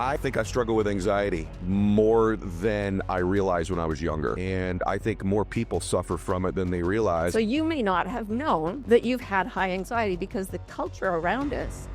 I think I struggle with anxiety more than I realized when I was younger. And I think more people suffer from it than they realize. So you may not have known that you've had high anxiety because the culture around us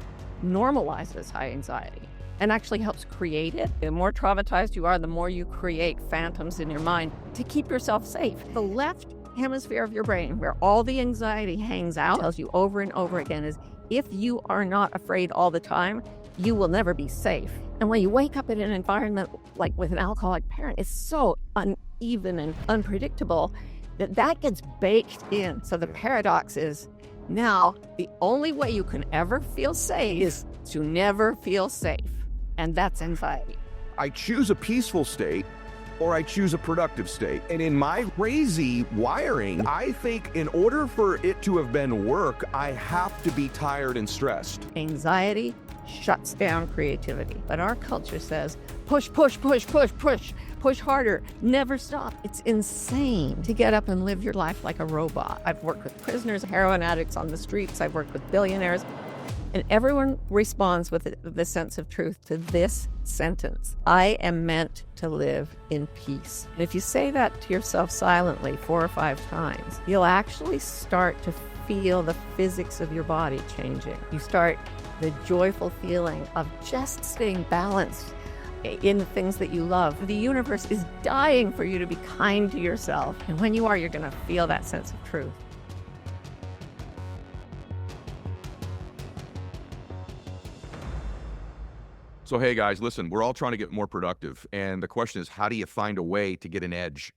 normalizes high anxiety and actually helps create it. The more traumatized you are, the more you create phantoms in your mind to keep yourself safe. The left hemisphere of your brain, where all the anxiety hangs out, tells you over and over again is if you are not afraid all the time, you will never be safe. And when you wake up in an environment like with an alcoholic parent, it's so uneven and unpredictable that gets baked in. So the paradox is now the only way you can ever feel safe is to never feel safe. And that's anxiety. I choose a peaceful state or I choose a productive state. And in my crazy wiring, I think in order for it to have been work, I have to be tired and stressed. Anxiety shuts down creativity. But our culture says, push, push, push, push, push, push harder, never stop. It's insane to get up and live your life like a robot. I've worked with prisoners, heroin addicts on the streets. I've worked with billionaires. And everyone responds with the sense of truth to this sentence: I am meant to live in peace. And if you say that to yourself silently 4 or 5 times, you'll actually start to feel the physics of your body changing. You start the joyful feeling of just staying balanced in the things that you love. The universe is dying for you to be kind to yourself. And when you are, you're going to feel that sense of truth. So, hey guys, listen, we're all trying to get more productive. And the question is, how do you find a way to get an edge?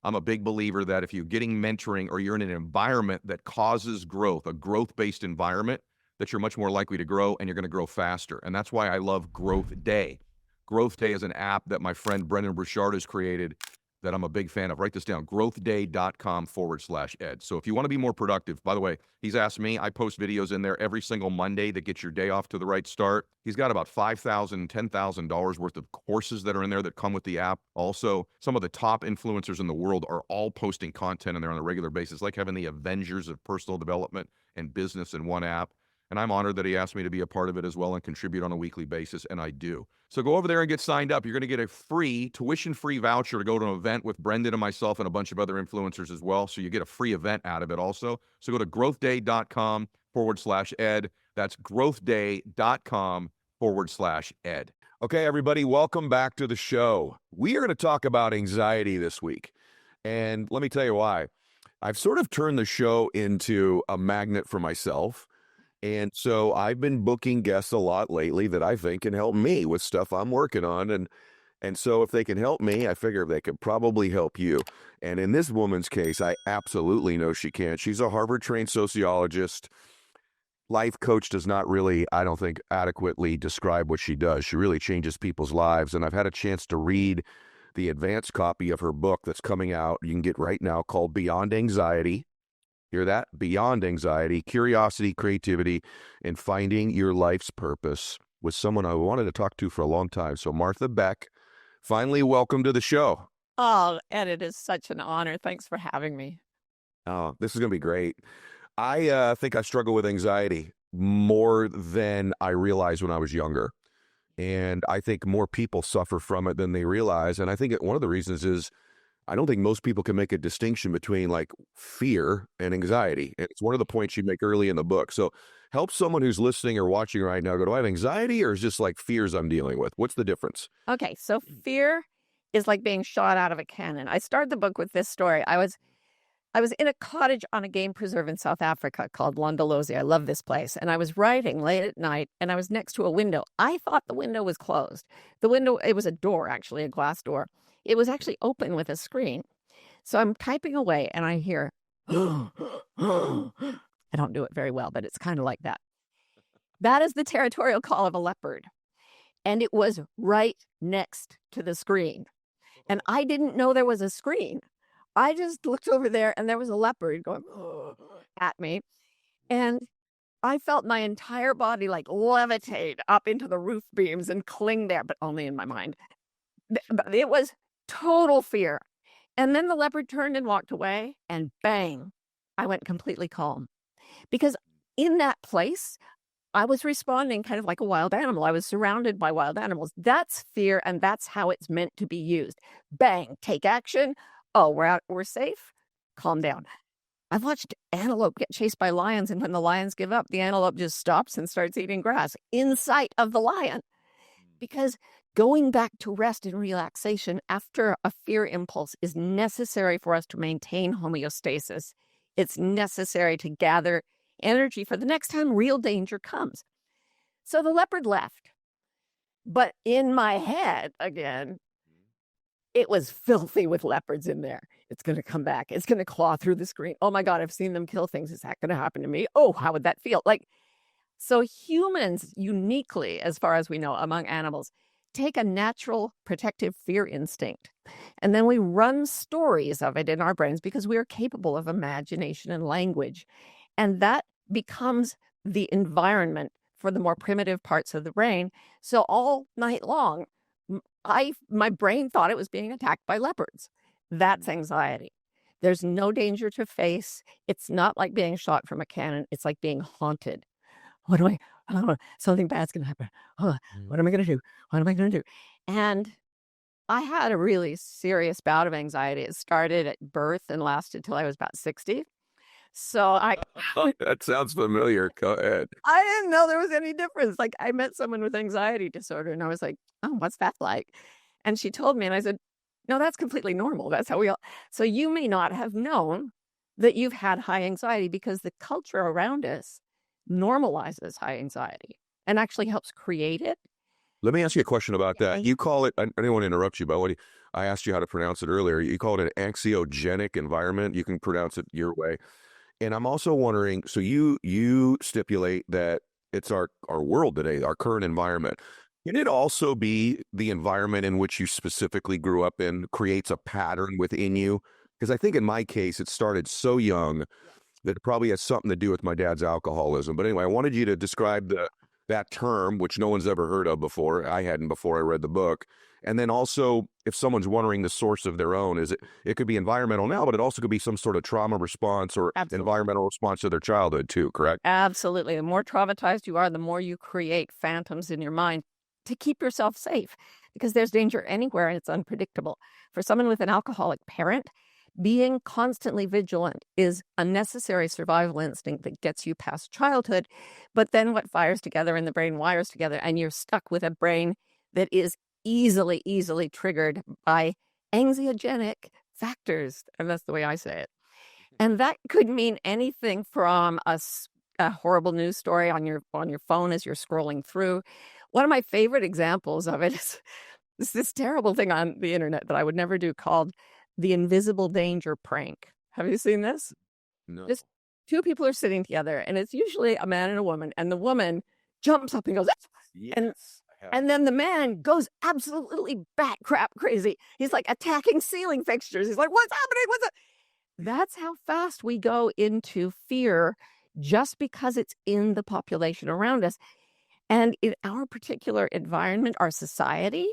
I'm a big believer that if you're getting mentoring or you're in an environment that causes growth, a growth-based environment, that you're much more likely to grow and you're going to grow faster. And that's why I love Growth Day. Growth Day is an app that my friend Brendan Burchard has created that I'm a big fan of. Write this down, growthday.com/ed. So if you want to be more productive, by the way, he's asked me, I post videos in there every single Monday that get your day off to the right start. He's got about $5,000, $10,000 worth of courses that are in there that come with the app. Also, some of the top influencers in the world are all posting content in there on a regular basis, like having the Avengers of personal development and business in one app. And I'm honored that he asked me to be a part of it as well and contribute on a weekly basis, and I do. So go over there and get signed up. You're going to get a free, tuition-free voucher to go to an event with Brendan and myself and a bunch of other influencers as well. So you get a free event out of it also. So go to growthday.com/ed. That's growthday.com/ed. Okay, everybody, welcome back to the show. We are going to talk about anxiety this week. And let me tell you why. I've sort of turned the show into a magnet for myself. And so I've been booking guests a lot lately that I think can help me with stuff I'm working on. And so if they can help me, I figure they could probably help you. And in this woman's case, I absolutely know she can. She's a Harvard-trained sociologist. Life coach does not really, I don't think, adequately describe what she does. She really changes people's lives. And I've had a chance to read the advanced copy of her book that's coming out. You can get right now, called Beyond Anxiety. Hear that? Beyond Anxiety, Curiosity, Creativity, and Finding Your Life's Purpose, with someone I wanted to talk to for a long time. So Martha Beck, finally welcome to the show. Oh, and it is such an honor. Thanks for having me. Oh, this is going to be great. I think I struggle with anxiety more than I realized when I was younger. And I think more people suffer from it than they realize. And I think one of the reasons is I don't think most people can make a distinction between like fear and anxiety. And it's one of the points you make early in the book. So help someone who's listening or watching right now go, do I have anxiety or is just like fears I'm dealing with? What's the difference? Okay, so fear is like being shot out of a cannon. I started the book with this story. I was in a cottage on a game preserve in South Africa called Londolozi. I love this place. And I was writing late at night and I was next to a window. I thought the window was closed. The window, it was a door, actually, a glass door. It was actually open with a screen. So I'm typing away and I hear, I don't do it very well, but it's kind of like that. That is the territorial call of a leopard. And it was right next to the screen. And I didn't know there was a screen. I just looked over there and there was a leopard going at me. And I felt my entire body like levitate up into the roof beams and cling there, but only in my mind. It was total fear. And then the leopard turned and walked away, and bang, I went completely calm. Because in that place, I was responding kind of like a wild animal. I was surrounded by wild animals. That's fear, and that's how it's meant to be used. Bang, take action. Oh, we're safe. Calm down. I've watched antelope get chased by lions, and when the lions give up, the antelope just stops and starts eating grass in sight of the lion. Because going back to rest and relaxation after a fear impulse is necessary for us to maintain homeostasis. It's necessary to gather energy for the next time real danger comes. So the leopard left. But in my head, again, it was filthy with leopards in there. It's going to come back. It's going to claw through the screen. Oh my God, I've seen them kill things. Is that going to happen to me? Oh, how would that feel? Like, so humans uniquely, as far as we know, among animals, take a natural protective fear instinct. And then we run stories of it in our brains because we are capable of imagination and language. And that becomes the environment for the more primitive parts of the brain. So all night long, my brain thought it was being attacked by leopards. That's anxiety. There's no danger to face. It's not like being shot from a cannon. It's like being haunted. What do I, oh, something bad's going to happen. Oh, what am I going to do? What am I going to do? And I had a really serious bout of anxiety. It started at birth and lasted till I was about 60. So That sounds familiar. Go ahead. I didn't know there was any difference. Like, I met someone with anxiety disorder and I was like, oh, what's that like? And she told me, and I said, no, that's completely normal. That's how we all. So you may not have known that you've had high anxiety because the culture around us normalizes high anxiety and actually helps create it. Let me ask you a question about that. You call it, I didn't want to interrupt you, but I asked you how to pronounce it earlier. You call it an anxiogenic environment. You can pronounce it your way. And I'm also wondering, so you stipulate that it's our world today, our current environment. Can it also be the environment in which you specifically grew up in creates a pattern within you? Because I think in my case, it started so young that it probably has something to do with my dad's alcoholism. But anyway, I wanted you to describe that term, which no one's ever heard of before. I hadn't before I read the book. And then also, if someone's wondering the source of their own, it could be environmental now, but it also could be some sort of trauma response or environmental response to their childhood too, correct? Absolutely. The more traumatized you are, the more you create phantoms in your mind to keep yourself safe because there's danger anywhere and it's unpredictable. For someone with an alcoholic parent, being constantly vigilant is a necessary survival instinct that gets you past childhood. But then what fires together in the brain wires together, and you're stuck with a brain that is easily triggered by anxiogenic factors. And that's the way I say it. And that could mean anything from a horrible news story on your phone as you're scrolling through. One of my favorite examples of it is this terrible thing on the internet that I would never do called the invisible danger prank. Have you seen this? No. Just two people are sitting together, and it's usually a man and a woman, and the woman jumps up and goes, Yes. and then the man goes absolutely bat crap crazy. He's like attacking ceiling fixtures. He's like, what's happening? What's up? That's how fast we go into fear just because it's in the population around us. And in our particular environment, our society,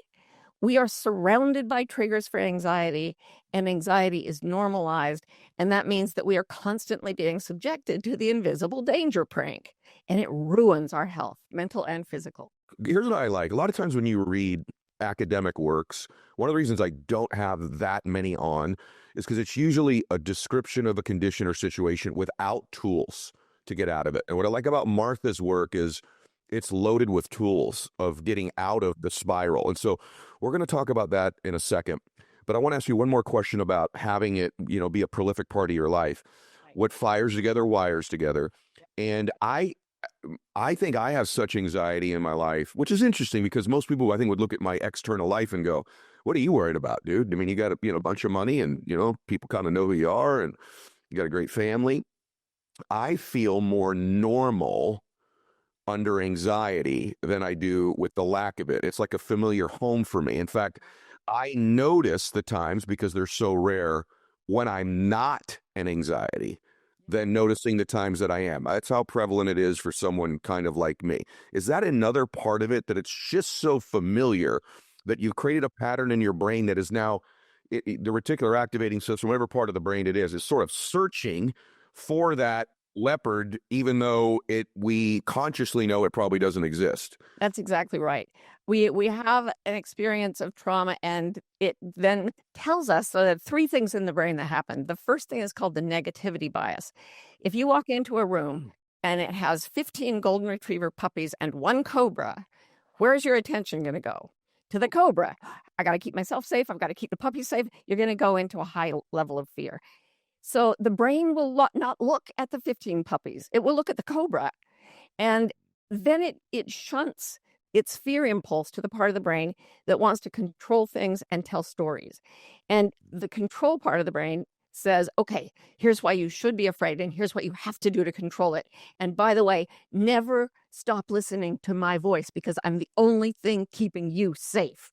we are surrounded by triggers for anxiety, and anxiety is normalized. And that means that we are constantly being subjected to the invisible danger prank. And it ruins our health, mental and physical. Here's what I like. A lot of times when you read academic works, one of the reasons I don't have that many on is because it's usually a description of a condition or situation without tools to get out of it. And what I like about Martha's work is it's loaded with tools of getting out of the spiral. And so we're going to talk about that in a second. But I want to ask you one more question about having it, be a prolific part of your life. What fires together, wires together. And I think I have such anxiety in my life, which is interesting because most people, I think, would look at my external life and go, what are you worried about, dude? I mean, you got a bunch of money and, people kind of know who you are and you got a great family. I feel more normal under anxiety than I do with the lack of it. It's like a familiar home for me. In fact, I notice the times, because they're so rare, when I'm not in anxiety than noticing the times that I am. That's how prevalent it is for someone kind of like me. Is that another part of it, that it's just so familiar that you've created a pattern in your brain that is now, the reticular activating system, whatever part of the brain it is sort of searching for that leopard, even though we consciously know it probably doesn't exist. That's exactly right. We have an experience of trauma, and it then tells us so that three things in the brain that happen. The first thing is called the negativity bias. If you walk into a room and it has 15 golden retriever puppies and one cobra, where's your attention going to go? To the cobra. I got to keep myself safe. I've got to keep the puppies safe. You're going to go into a high level of fear. So the brain will not look at the 15 puppies. It will look at the cobra. And then it shunts its fear impulse to the part of the brain that wants to control things and tell stories. And the control part of the brain says, okay, here's why you should be afraid, and here's what you have to do to control it. And by the way, never stop listening to my voice because I'm the only thing keeping you safe.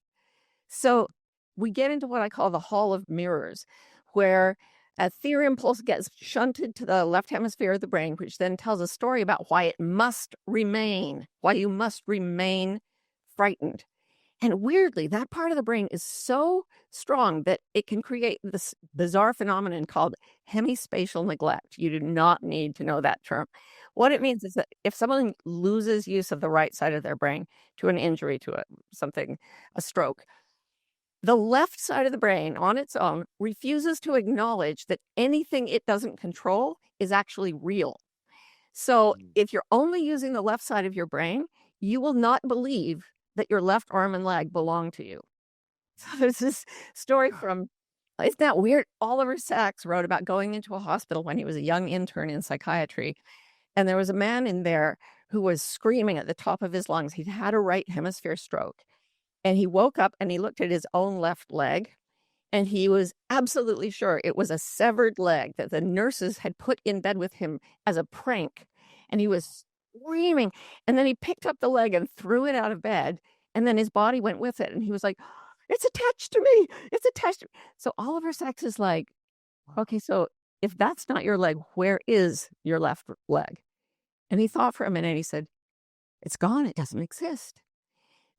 So we get into what I call the hall of mirrors, where a fear impulse gets shunted to the left hemisphere of the brain, which then tells a story about why you must remain frightened. And weirdly, that part of the brain is so strong that it can create this bizarre phenomenon called hemispatial neglect. You do not need to know that term. What it means is that if someone loses use of the right side of their brain to an injury, to a stroke, the left side of the brain on its own refuses to acknowledge that anything it doesn't control is actually real. So if you're only using the left side of your brain, you will not believe that your left arm and leg belong to you. So there's this story from, isn't that weird? Oliver Sacks wrote about going into a hospital when he was a young intern in psychiatry. And there was a man in there who was screaming at the top of his lungs. He'd had a right hemisphere stroke. And he woke up and he looked at his own left leg, and he was absolutely sure it was a severed leg that the nurses had put in bed with him as a prank. And he was screaming. And then he picked up the leg and threw it out of bed. And then his body went with it. And he was like, it's attached to me. It's attached to me. So Oliver Sacks is like, okay, so if that's not your leg, where is your left leg? And he thought for a minute and he said, it's gone. It doesn't exist.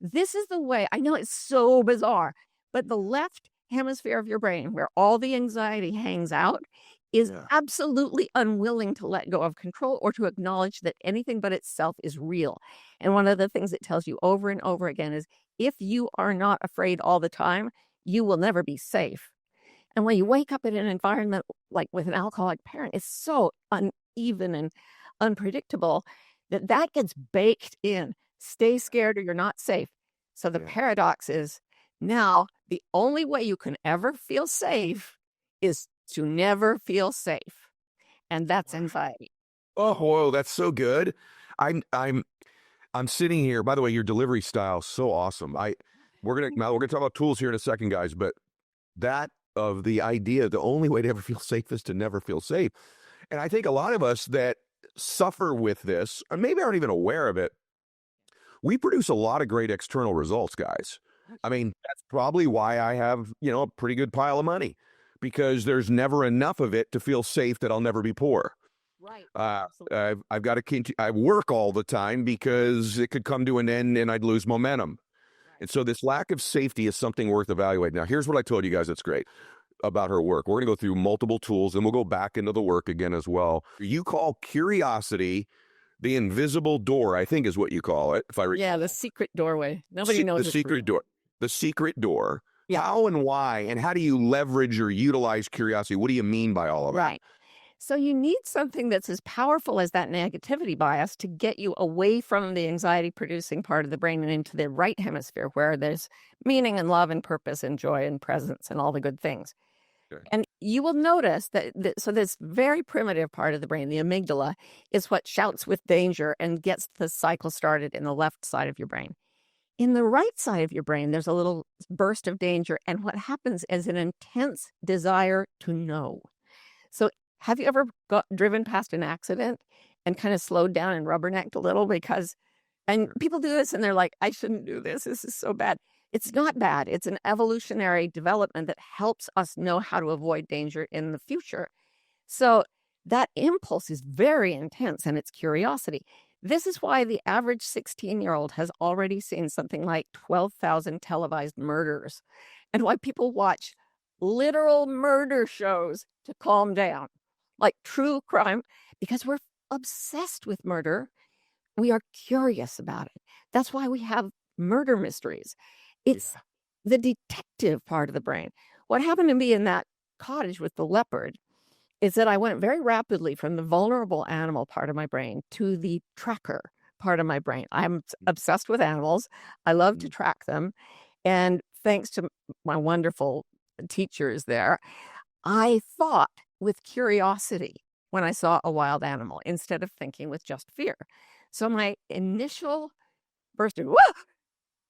This is the way, I know it's so bizarre, but the left hemisphere of your brain, where all the anxiety hangs out, is absolutely unwilling to let go of control or to acknowledge that anything but itself is real. And one of the things it tells you over and over again is, if you are not afraid all the time, you will never be safe. And when you wake up in an environment like with an alcoholic parent, it's so uneven and unpredictable that gets baked in. Stay scared or you're not safe. So the paradox is, now the only way you can ever feel safe is to never feel safe. And that's anxiety. Oh, whoa, that's so good. I'm sitting here. By the way, your delivery style is so awesome. We're gonna talk about tools here in a second, guys, but that of the idea, the only way to ever feel safe is to never feel safe. And I think a lot of us that suffer with this, or maybe aren't even aware of it, we produce a lot of great external results, guys. I mean, that's probably why I have, a pretty good pile of money, because there's never enough of it to feel safe that I'll never be poor. Right. I've got to continue. I work all the time because it could come to an end and I'd lose momentum. Right. And so this lack of safety is something worth evaluating. Now, here's what I told you guys that's great about her work. We're going to go through multiple tools and we'll go back into the work again as well. You call curiosity the invisible door, I think is what you call it. The secret doorway. Nobody knows the secret door. The secret door. Yeah. How and why, and how do you leverage or utilize curiosity? What do you mean by all of that? Right. So you need something that's as powerful as that negativity bias to get you away from the anxiety-producing part of the brain and into the right hemisphere, where there's meaning and love and purpose and joy and presence and all the good things. Okay. And you will notice that so this very primitive part of the brain, the amygdala, is what shouts with danger and gets the cycle started in the left side of your brain. In the right side of your brain, there's a little burst of danger, and what happens is an intense desire to know. So have you ever driven past an accident and kind of slowed down and rubbernecked a little? And people do this and they're like, I shouldn't do this. This is so bad. It's not bad. It's an evolutionary development that helps us know how to avoid danger in the future. So that impulse is very intense, and it's curiosity. This is why the average 16-year-old has already seen something like 12,000 televised murders, and why people watch literal murder shows to calm down, like true crime, because we're obsessed with murder. We are curious about it. That's why we have murder mysteries. It's the detective part of the brain. What happened to me in that cottage with the leopard is that I went very rapidly from the vulnerable animal part of my brain to the tracker part of my brain. I'm obsessed with animals. I love to track them. And thanks to my wonderful teachers there, I thought with curiosity when I saw a wild animal instead of thinking with just fear. So my initial burst of, "Whoa!"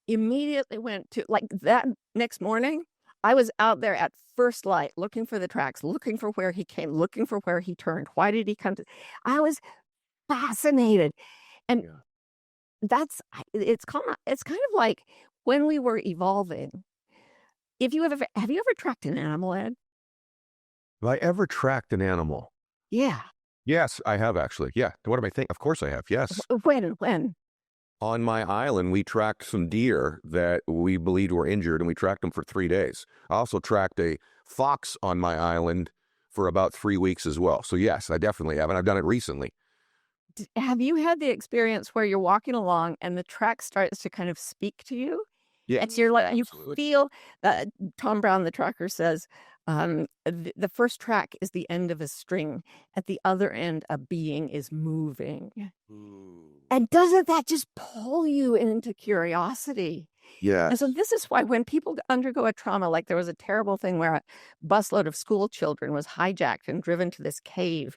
immediately went to, like, that next morning, I was out there at first light looking for the tracks, looking for where he came, looking for where he turned. Why did he come to? I was fascinated. And it's kind of like when we were evolving. If you have you ever tracked an animal, Ed? Have I ever tracked an animal? Yeah. Yes, I have actually. Yeah. What am I thinking? Of course I have. Yes. When? On my island, we tracked some deer that we believed were injured, and we tracked them for 3 days. I also tracked a fox on my island for about 3 weeks as well. So yes, I definitely have, and I've done it recently. Have you had the experience where you're walking along and the track starts to kind of speak to you? Yeah, And so you're like, you absolutely. feel that Tom Brown, the tracker, says, the first track is the end of a string. At the other end, a being is moving. Ooh. And doesn't that just pull you into curiosity? Yeah. And so this is why when people undergo a trauma, like there was a terrible thing where a busload of school children was hijacked and driven to this cave.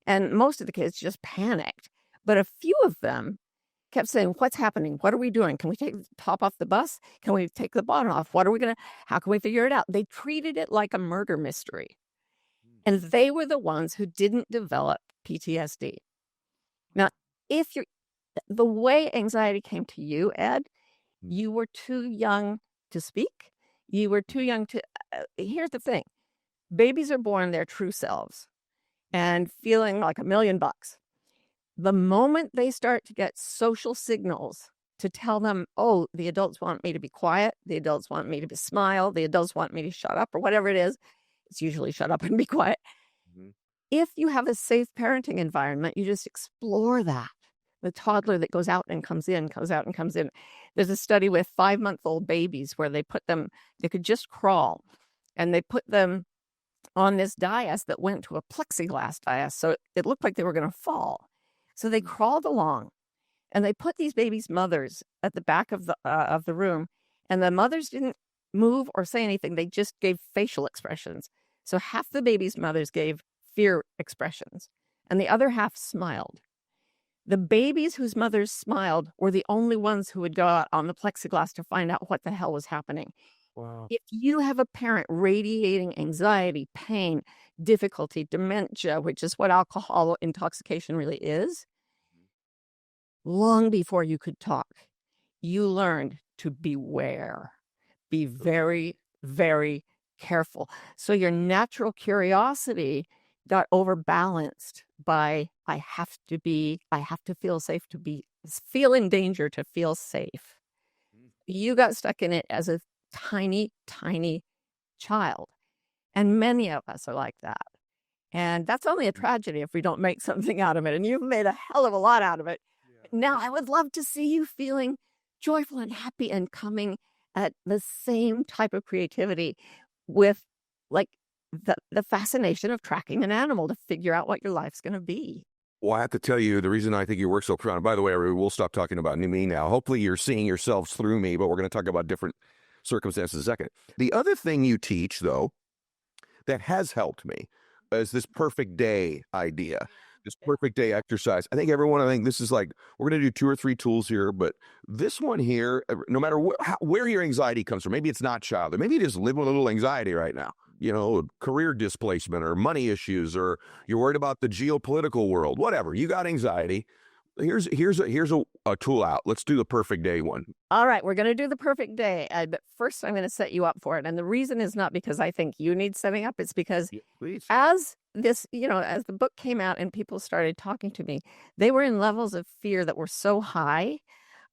And most of the kids just panicked. But a few of them kept saying, "What's happening? What are we doing? Can we take the top off the bus? Can we take the bottom off? How can we figure it out?" They treated it like a murder mystery. And they were the ones who didn't develop PTSD. Now, if you're the way anxiety came to you, Ed, you were too young to speak. You were too young to. Here's the thing: babies are born their true selves and feeling like $1,000,000. The moment they start to get social signals to tell them, "Oh, the adults want me to be quiet, the adults want me to smile, the adults want me to shut up," or whatever it is, it's usually shut up and be quiet. Mhm. If you have a safe parenting environment, you just explore that. The toddler that goes out and comes in, goes out and comes in. There's a study with 5-month-old babies where they could just crawl, and they put them on this dais that went to a plexiglass dais, so it looked like they were gonna fall. So they crawled along, and they put these babies' mothers at the back of the room, and the mothers didn't move or say anything, they just gave facial expressions. So half the babies' mothers gave fear expressions, and the other half smiled. The babies whose mothers smiled were the only ones who would go out on the plexiglass to find out what the hell was happening. Wow. If you have a parent radiating anxiety, pain, difficulty, dementia, which is what alcohol intoxication really is, long before you could talk, you learned to beware. Be very, very careful. So your natural curiosity got overbalanced by I have to feel safe to feel in danger to feel safe. You got stuck in it as a tiny, tiny child. And many of us are like that. And that's only a tragedy if we don't make something out of it. And you've made a hell of a lot out of it. Now, I would love to see you feeling joyful and happy and coming at the same type of creativity with like the fascination of tracking an animal to figure out what your life's going to be. Well, I have to tell you, the reason I think you work so profound, by the way, everybody, we'll stop talking about me now. Hopefully you're seeing yourselves through me, but we're going to talk about different circumstances in a second. The other thing you teach, though, that has helped me is this perfect day idea, this perfect day exercise. I think this is like, we're going to do 2 or 3 tools here, but this one here, no matter where your anxiety comes from, maybe it's not childhood, maybe you just live with a little anxiety right now, career displacement or money issues, or you're worried about the geopolitical world, whatever, you got anxiety. Here's a tool out. Let's do the perfect day one. All right, we're going to do the perfect day. But first, I'm going to set you up for it. And the reason is not because I think you need setting up. It's because Please. as the book came out and people started talking to me, they were in levels of fear that were so high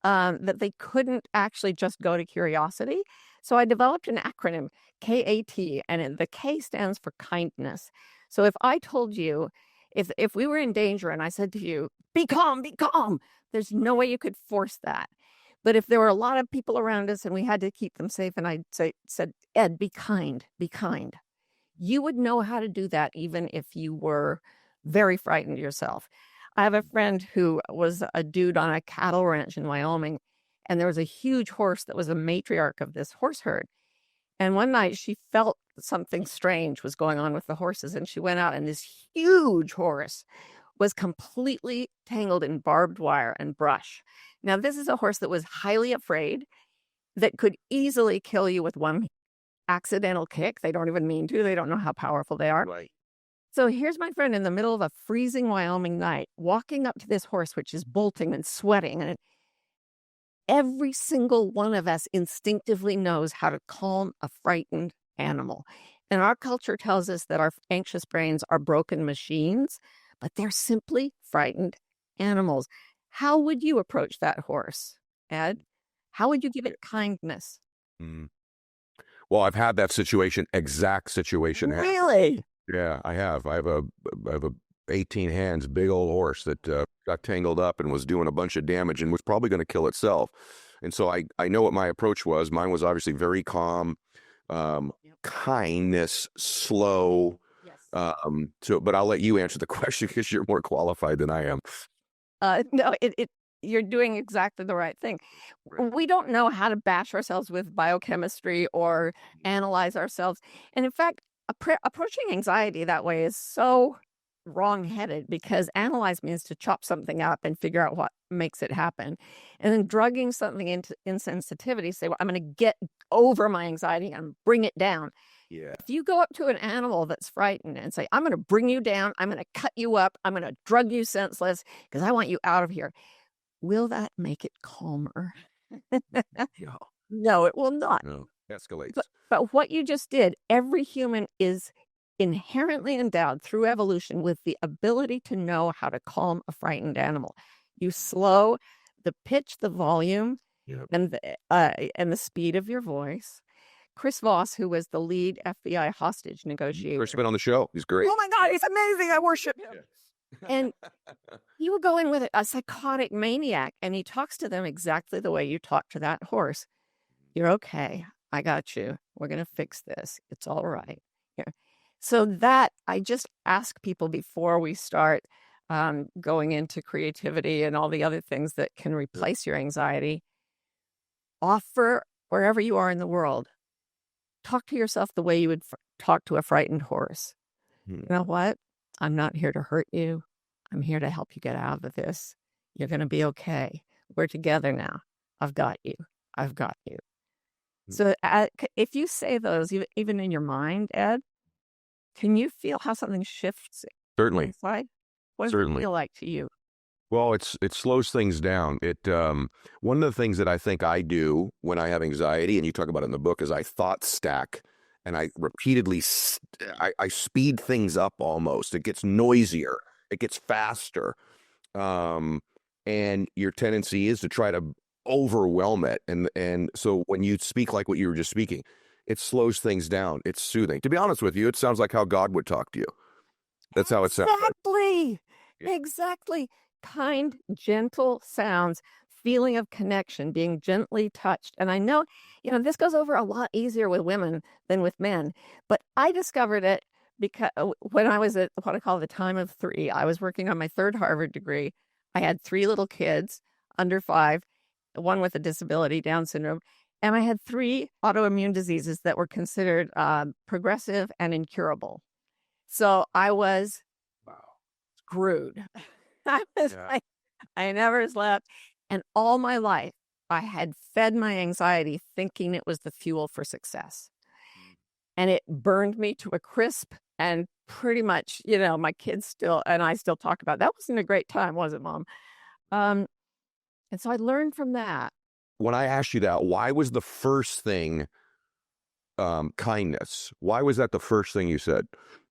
that they couldn't actually just go to curiosity. So I developed an acronym, KAT, and the K stands for kindness. So if I told you If we were in danger and I said to you, be calm, there's no way you could force that. But if there were a lot of people around us and we had to keep them safe, and said, Ed, be kind, you would know how to do that even if you were very frightened yourself. I have a friend who was a dude on a cattle ranch in Wyoming, and there was a huge horse that was a matriarch of this horse herd. And one night she felt something strange was going on with the horses, and she went out, and this huge horse was completely tangled in barbed wire and brush. Now, this is a horse that was highly afraid, that could easily kill you with one accidental kick. They don't even mean to. They don't know how powerful they are. Right. So here's my friend in the middle of a freezing Wyoming night, walking up to this horse, which is bolting and sweating. And every single one of us instinctively knows how to calm a frightened animal. And our culture tells us that our anxious brains are broken machines, but they're simply frightened animals. How would you approach that horse, Ed? How would you give it kindness? Mm. Well, I've had that exact situation. Really? Yeah, I have. I have a 18 hands, big old horse that got tangled up and was doing a bunch of damage and was probably going to kill itself. And so I know what my approach was. Mine was obviously very calm, kindness, slow. Yes. But I'll let you answer the question because you're more qualified than I am. No, you're doing exactly the right thing. We don't know how to bash ourselves with biochemistry or analyze ourselves. And in fact, approaching anxiety that way is so wrong-headed, because analyze means to chop something up and figure out what makes it happen. And then drugging something into insensitivity, say, well, I'm going to get over my anxiety and bring it down. Yeah. If you go up to an animal that's frightened and say, I'm going to bring you down, I'm going to cut you up, I'm going to drug you senseless because I want you out of here, will that make it calmer? No, it will not. No, escalates. But what you just did, every human is inherently endowed through evolution with the ability to know how to calm a frightened animal. You slow the pitch, the volume, and the speed of your voice. Chris Voss, who was the lead FBI hostage negotiator. First been on the show. He's great. Oh my God, he's amazing. I worship him. Yeah. And you will go in with a psychotic maniac, and he talks to them exactly the way you talk to that horse. You're okay. I got you. We're going to fix this. It's all right. Yeah. So that I just ask people before we start going into creativity and all the other things that can replace your anxiety, offer wherever you are in the world, talk to yourself the way you would talk to a frightened horse. You know what? I'm not here to hurt you. I'm here to help you get out of this. You're going to be okay. We're together now. I've got you. I've got you. So if you say those, even in your mind, Ed, can you feel how something shifts? Certainly. Inside? What does it feel like to you? Well, it slows things down. One of the things that I think I do when I have anxiety, and you talk about it in the book, is I thought stack, and I repeatedly I speed things up almost. It gets noisier. It gets faster. And your tendency is to try to overwhelm it. And so when you speak like what you were just speaking, it slows things down. It's soothing. To be honest with you, it sounds like how God would talk to you. That's how it sounds. Exactly. Exactly. Kind, gentle sounds, feeling of connection, being gently touched. And I know, this goes over a lot easier with women than with men. But I discovered it because when I was at what I call the time of 3, I was working on my 3rd Harvard degree. I had 3 little kids under 5, one with a disability, Down syndrome. And I had 3 autoimmune diseases that were considered progressive and incurable. So I was screwed. I was like, I never slept. And all my life, I had fed my anxiety thinking it was the fuel for success. And it burned me to a crisp. And pretty much, my kids and I still talk about, that wasn't a great time, was it, Mom? And so I learned from that. When I asked you that, why was the first thing kindness? Why was that the first thing you said?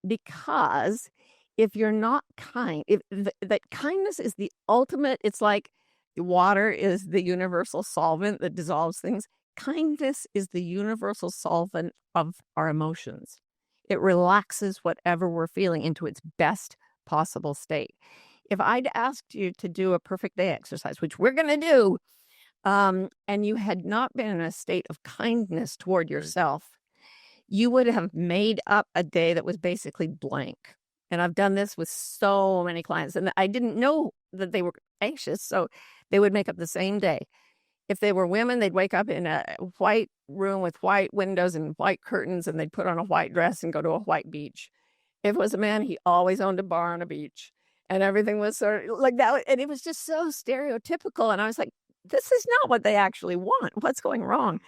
Because if you're not kind, that kindness is the ultimate, it's like water is the universal solvent that dissolves things. Kindness is the universal solvent of our emotions. It relaxes whatever we're feeling into its best possible state. If I'd asked you to do a perfect day exercise, which we're going to do, and you had not been in a state of kindness toward yourself, you would have made up a day that was basically blank. And I've done this with so many clients, and I didn't know that they were anxious, so they would make up the same day. If they were women, they'd wake up in a white room with white windows and white curtains, and they'd put on a white dress and go to a white beach. If it was a man, he always owned a bar on a beach, and everything was sort of like that. And it was just so stereotypical. And I was like, this is not what they actually want. What's going wrong?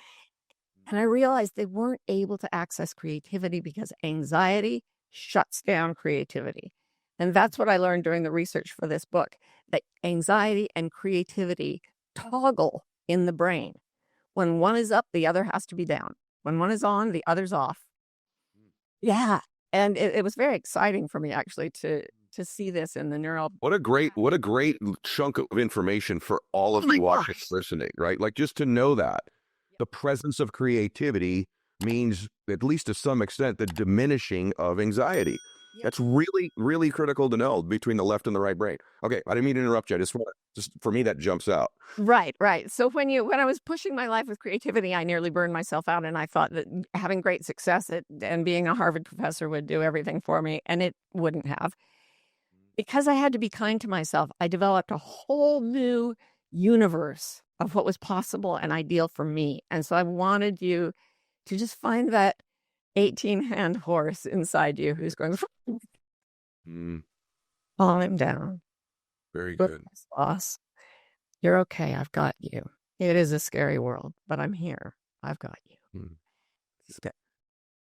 And I realized they weren't able to access creativity because anxiety shuts down creativity. And that's what I learned during the research for this book, that anxiety and creativity toggle in the brain. When one is up, the other has to be down. When one is on, the other's off. Yeah. And it was very exciting for me, actually, to see this in the neural. What a great chunk of information for all of you watching, listening, right? Like, just to know that the presence of creativity means, at least to some extent, the diminishing of anxiety. That's really, really critical to know between the left and the right brain. Okay, I didn't mean to interrupt you. I just for me, that jumps out. Right. So when I was pushing my life with creativity, I nearly burned myself out, and I thought that having great success and being a Harvard professor would do everything for me, and it wouldn't have. Because I had to be kind to myself, I developed a whole new universe of what was possible and ideal for me. And so I wanted you to just find that 18-hand horse inside you who's going, calm him down. Very good. Boss, you're okay. I've got you. It is a scary world, but I'm here. I've got you.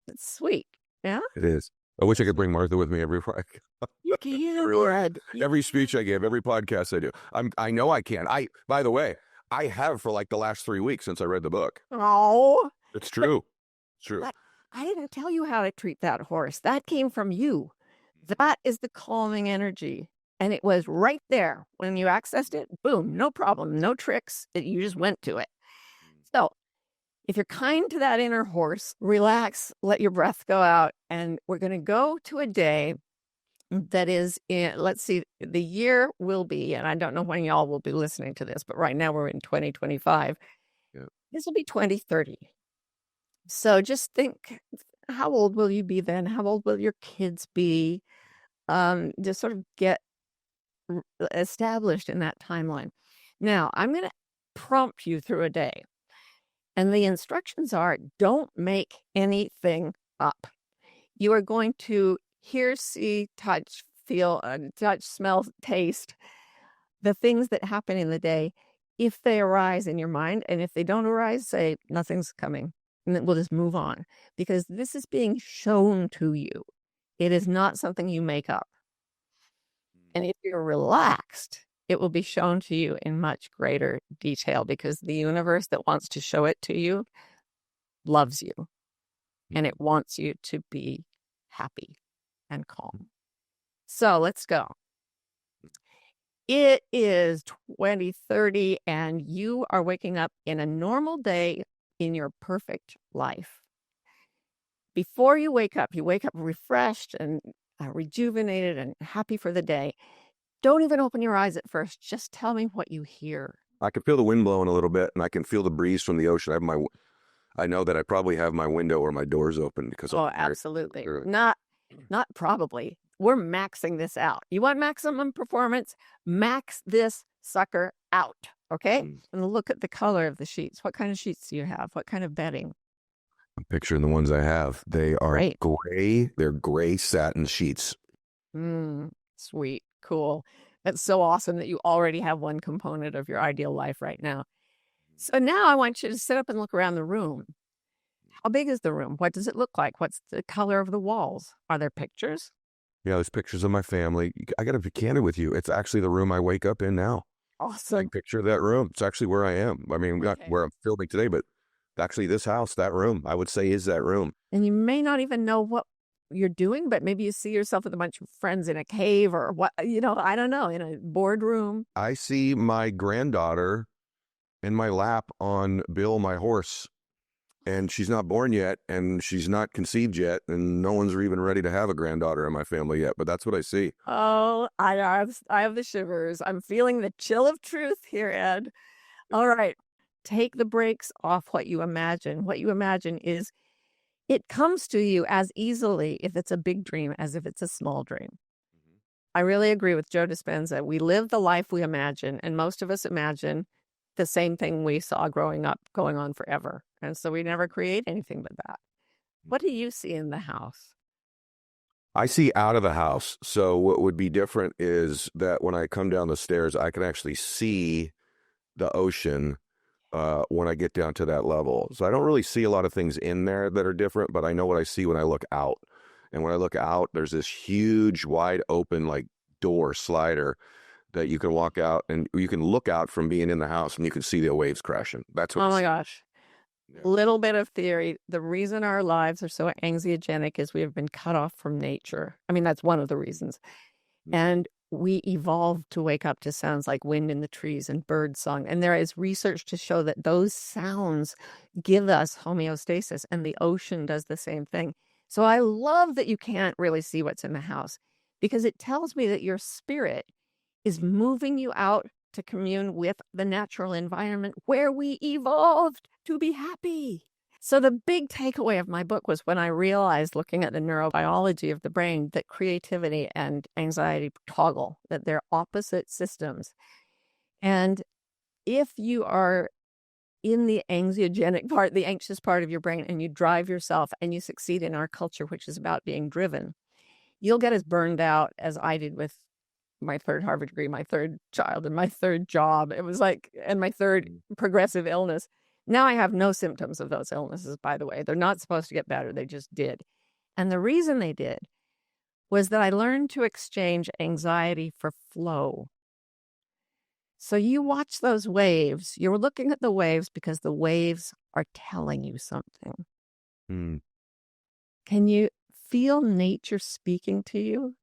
It's sweet. Yeah? It is. I wish I could bring Martha with me every Friday. You can. Every speech I give, every podcast I do. I know I can. By the way, I have for like the last 3 weeks since I read the book. Oh. It's true. It's true. I didn't tell you how to treat that horse. That came from you. That is the calming energy. And it was right there. When you accessed it, boom, no problem, no tricks. You just went to it. So if you're kind to that inner horse, relax, let your breath go out. And we're going to go to a day that is in, let's see, the year will be, and I don't know when y'all will be listening to this, but right now we're in 2025. Yep. This will be 2030. So just think, how old will you be then? How old will your kids be? Just sort of get established in that timeline. Now, I'm going to prompt you through a day. And the instructions are, don't make anything up. You are going to hear, see, touch, feel, touch, smell, taste the things that happen in the day if they arise in your mind. And if they don't arise, say, nothing's coming. And then we'll just move on. Because this is being shown to you. It is not something you make up. And if you're relaxed, it will be shown to you in much greater detail, because the universe that wants to show it to you loves you, and it wants you to be happy and calm. So let's go. It is 2030, and you are waking up in a normal day in your perfect life. Before you wake up refreshed and rejuvenated and happy for the day. Don't even open your eyes at first. Just tell me what you hear. I can feel the wind blowing a little bit, and I can feel the breeze from the ocean. I know that I probably have my window or my doors open because. Oh, absolutely. Not probably. We're maxing this out. You want maximum performance? Max this sucker out. Okay. And look at the color of the sheets. What kind of sheets do you have? What kind of bedding? I'm picturing the ones I have. They are gray. They're gray satin sheets. Sweet. Cool. That's so awesome that you already have one component of your ideal life right now. So now I want you to sit up and look around the room. How big is the room? What does it look like? What's the color of the walls? Are there pictures? Yeah, there's pictures of my family. I got to be candid with you. It's actually the room I wake up in now. Awesome. Picture of that room. It's actually where I am. I mean, not where I'm filming today, but actually this house, that room, I would say is that room. And you may not even know what you're doing, but maybe you see yourself with a bunch of friends in a cave or what, I don't know, in a boardroom. I see my granddaughter in my lap on Bill, my horse. and she's not born yet, and she's not conceived yet, and no one's even ready to have a granddaughter in my family yet. But that's what I see. Oh, I have the shivers. I'm feeling the chill of truth here, Ed. All right. Take the brakes off what you imagine. What you imagine is it comes to you as easily if it's a big dream as if it's a small dream. I really agree with Joe Dispenza. We live the life we imagine, and most of us imagine the same thing we saw growing up going on forever. And so we never create anything but that. What do you see in the house? I see out of the house. So what would be different is that when I come down the stairs, I can actually see the ocean when I get down to that level. So I don't really see a lot of things in there that are different, but I know what I see when I look out. And when I look out, there's this huge, wide open, like door slider that you can walk out, and you can look out from being in the house, and you can see the waves crashing. That's what Oh I my see. gosh. Yeah. Little bit of theory. The reason our lives are so anxiogenic is we have been cut off from nature. I mean, that's one of the reasons. And we evolved to wake up to sounds like wind in the trees and bird song. And there is research to show that those sounds give us homeostasis, and the ocean does the same thing. So I love that you can't really see what's in the house, because it tells me that your spirit is moving you out to commune with the natural environment where we evolved to be happy. So the big takeaway of my book was when I realized, looking at the neurobiology of the brain, that creativity and anxiety toggle, that they're opposite systems. And if you are in the anxiogenic part, the anxious part of your brain, and you drive yourself and you succeed in our culture, which is about being driven, you'll get as burned out as I did with my third Harvard degree, my third child, and my third job. It was like, and my third progressive illness. Now I have no symptoms of those illnesses, by the way. They're not supposed to get better. They just did. And the reason they did was that I learned to exchange anxiety for flow. So you watch those waves. You're looking at the waves because the waves are telling you something. Hmm. Can you feel nature speaking to you?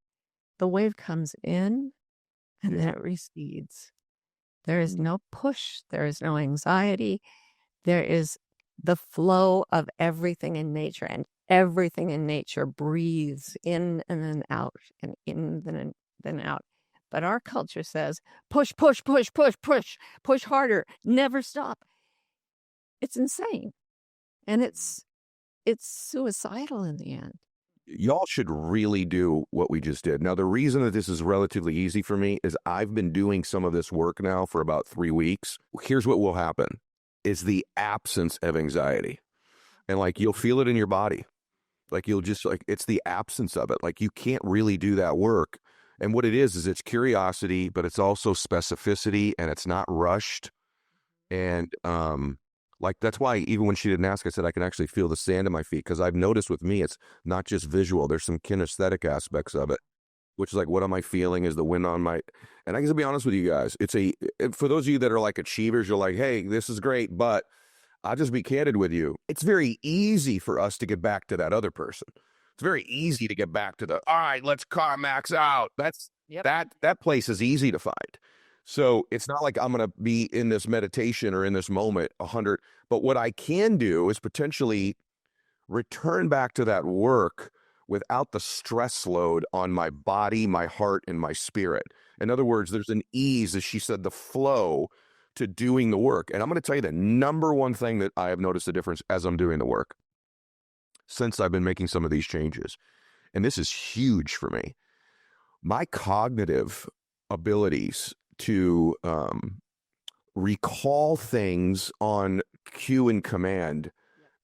The wave comes in and then it recedes. There is no push. There is no anxiety. There is the flow of everything in nature, and everything in nature breathes in and then out, and in and then out. But our culture says, push, push, push, push, push, push harder, never stop. It's insane. And it's suicidal in the end. Y'all should really do what we just did. Now, the reason that this is relatively easy for me is I've been doing some of this work now for about 3 weeks. Here's what will happen is the absence of anxiety. And like, you'll feel it in your body. Like, you'll just like, it's the absence of it. Like, you can't really do that work. And what it is it's curiosity, but it's also specificity, and it's not rushed. And, like, that's why even when she didn't ask, I said I can actually feel the sand in my feet, because I've noticed with me, it's not just visual. There's some kinesthetic aspects of it, which is like, what am I feeling? Is the wind on my... And I can be honest with you guys, for those of you that are like achievers, you're like, hey, this is great, but I'll just be candid with you. It's very easy for us to get back to that other person. It's very easy to get back to the, all right, let's car max out. That place is easy to find. So it's not like I'm going to be in this meditation or in this moment 100. But what I can do is potentially return back to that work without the stress load on my body, my heart, and my spirit. In other words, there's an ease, as she said, the flow to doing the work. And I'm going to tell you the number one thing that I have noticed a difference as I'm doing the work since I've been making some of these changes. And this is huge for me. My cognitive abilities to recall things on cue and command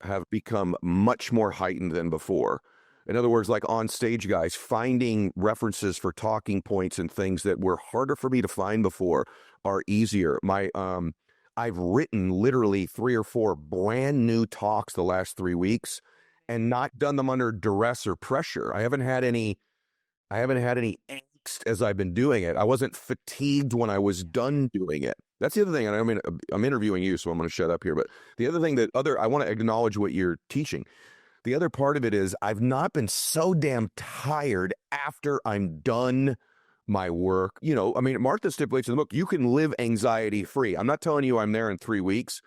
have become much more heightened than before. In other words, like on stage, guys, finding references for talking points and things that were harder for me to find before are easier. I've written literally 3 or 4 brand new talks the last 3 weeks and not done them under duress or pressure. I haven't had any angst as I've been doing it. I wasn't fatigued when I was done doing it. That's the other thing. And I mean, I'm interviewing you, so I'm going to shut up here. But the other thing I want to acknowledge what you're teaching. The other part of it is I've not been so damn tired after I'm done my work. I mean, Martha stipulates in the book, you can live anxiety free. I'm not telling you I'm there in 3 weeks,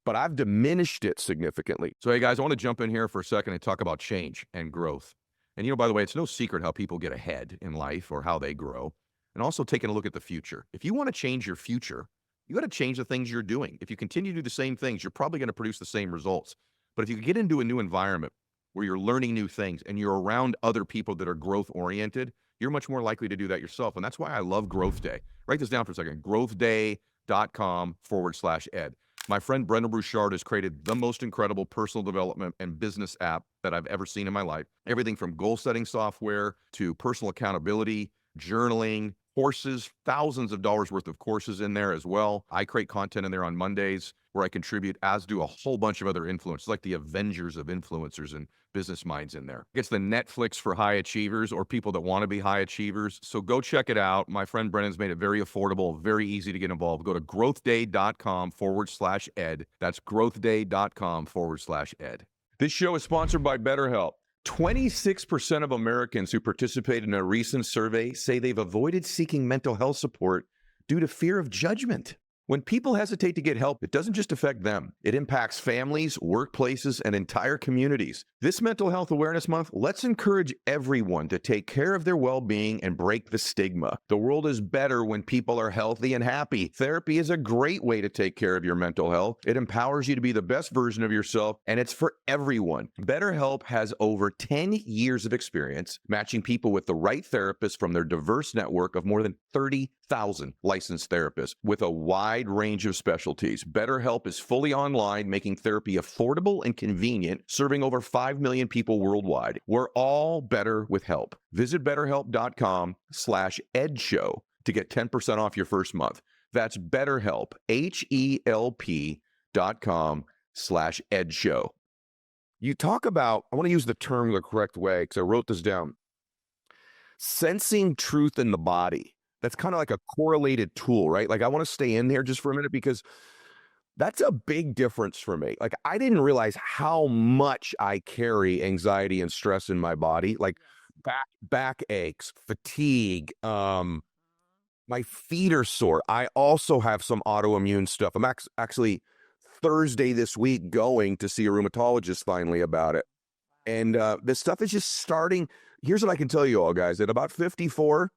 but I've diminished it significantly. So, hey guys, I want to jump in here for a second and talk about change and growth. And by the way, it's no secret how people get ahead in life or how they grow. And also taking a look at the future. If you want to change your future, you got to change the things you're doing. If you continue to do the same things, you're probably going to produce the same results. But if you get into a new environment where you're learning new things and you're around other people that are growth oriented, you're much more likely to do that yourself. And that's why I love Growth Day. Write this down for a second. growthday.com/ed. My friend Brendan Bouchard has created the most incredible personal development and business app that I've ever seen in my life. Everything from goal setting software to personal accountability, journaling, courses, thousands of dollars worth of courses in there as well. I create content in there on Mondays where I contribute, as do a whole bunch of other influencers, like the Avengers of influencers and business minds in there. It's the Netflix for high achievers or people that want to be high achievers. So go check it out. My friend Brennan's made it very affordable, very easy to get involved. Go to growthday.com/ed. That's growthday.com/ed. This show is sponsored by BetterHelp. 26% of Americans who participated in a recent survey say they've avoided seeking mental health support due to fear of judgment. When people hesitate to get help, it doesn't just affect them. It impacts families, workplaces, and entire communities. This Mental Health Awareness Month, let's encourage everyone to take care of their well-being and break the stigma. The world is better when people are healthy and happy. Therapy is a great way to take care of your mental health. It empowers you to be the best version of yourself, and it's for everyone. BetterHelp has over 10 years of experience matching people with the right therapist from their diverse network of more than 30,000 licensed therapists with a wide range of specialties. BetterHelp is fully online, making therapy affordable and convenient, serving over 5 million people worldwide. We're all better with help. Visit betterhelp.com/edshow to get 10% off your first month. That's BetterHelp, HELP.com/edshow. You talk about, I want to use the term the correct way because I wrote this down, sensing truth in the body. That's kind of like a correlated tool, right? Like I want to stay in there just for a minute because that's a big difference for me. Like I didn't realize how much I carry anxiety and stress in my body, like back aches, fatigue, my feet are sore. I also have some autoimmune stuff. I'm actually Thursday this week going to see a rheumatologist finally about it. And this stuff is just starting. Here's what I can tell you all, guys. At about 54,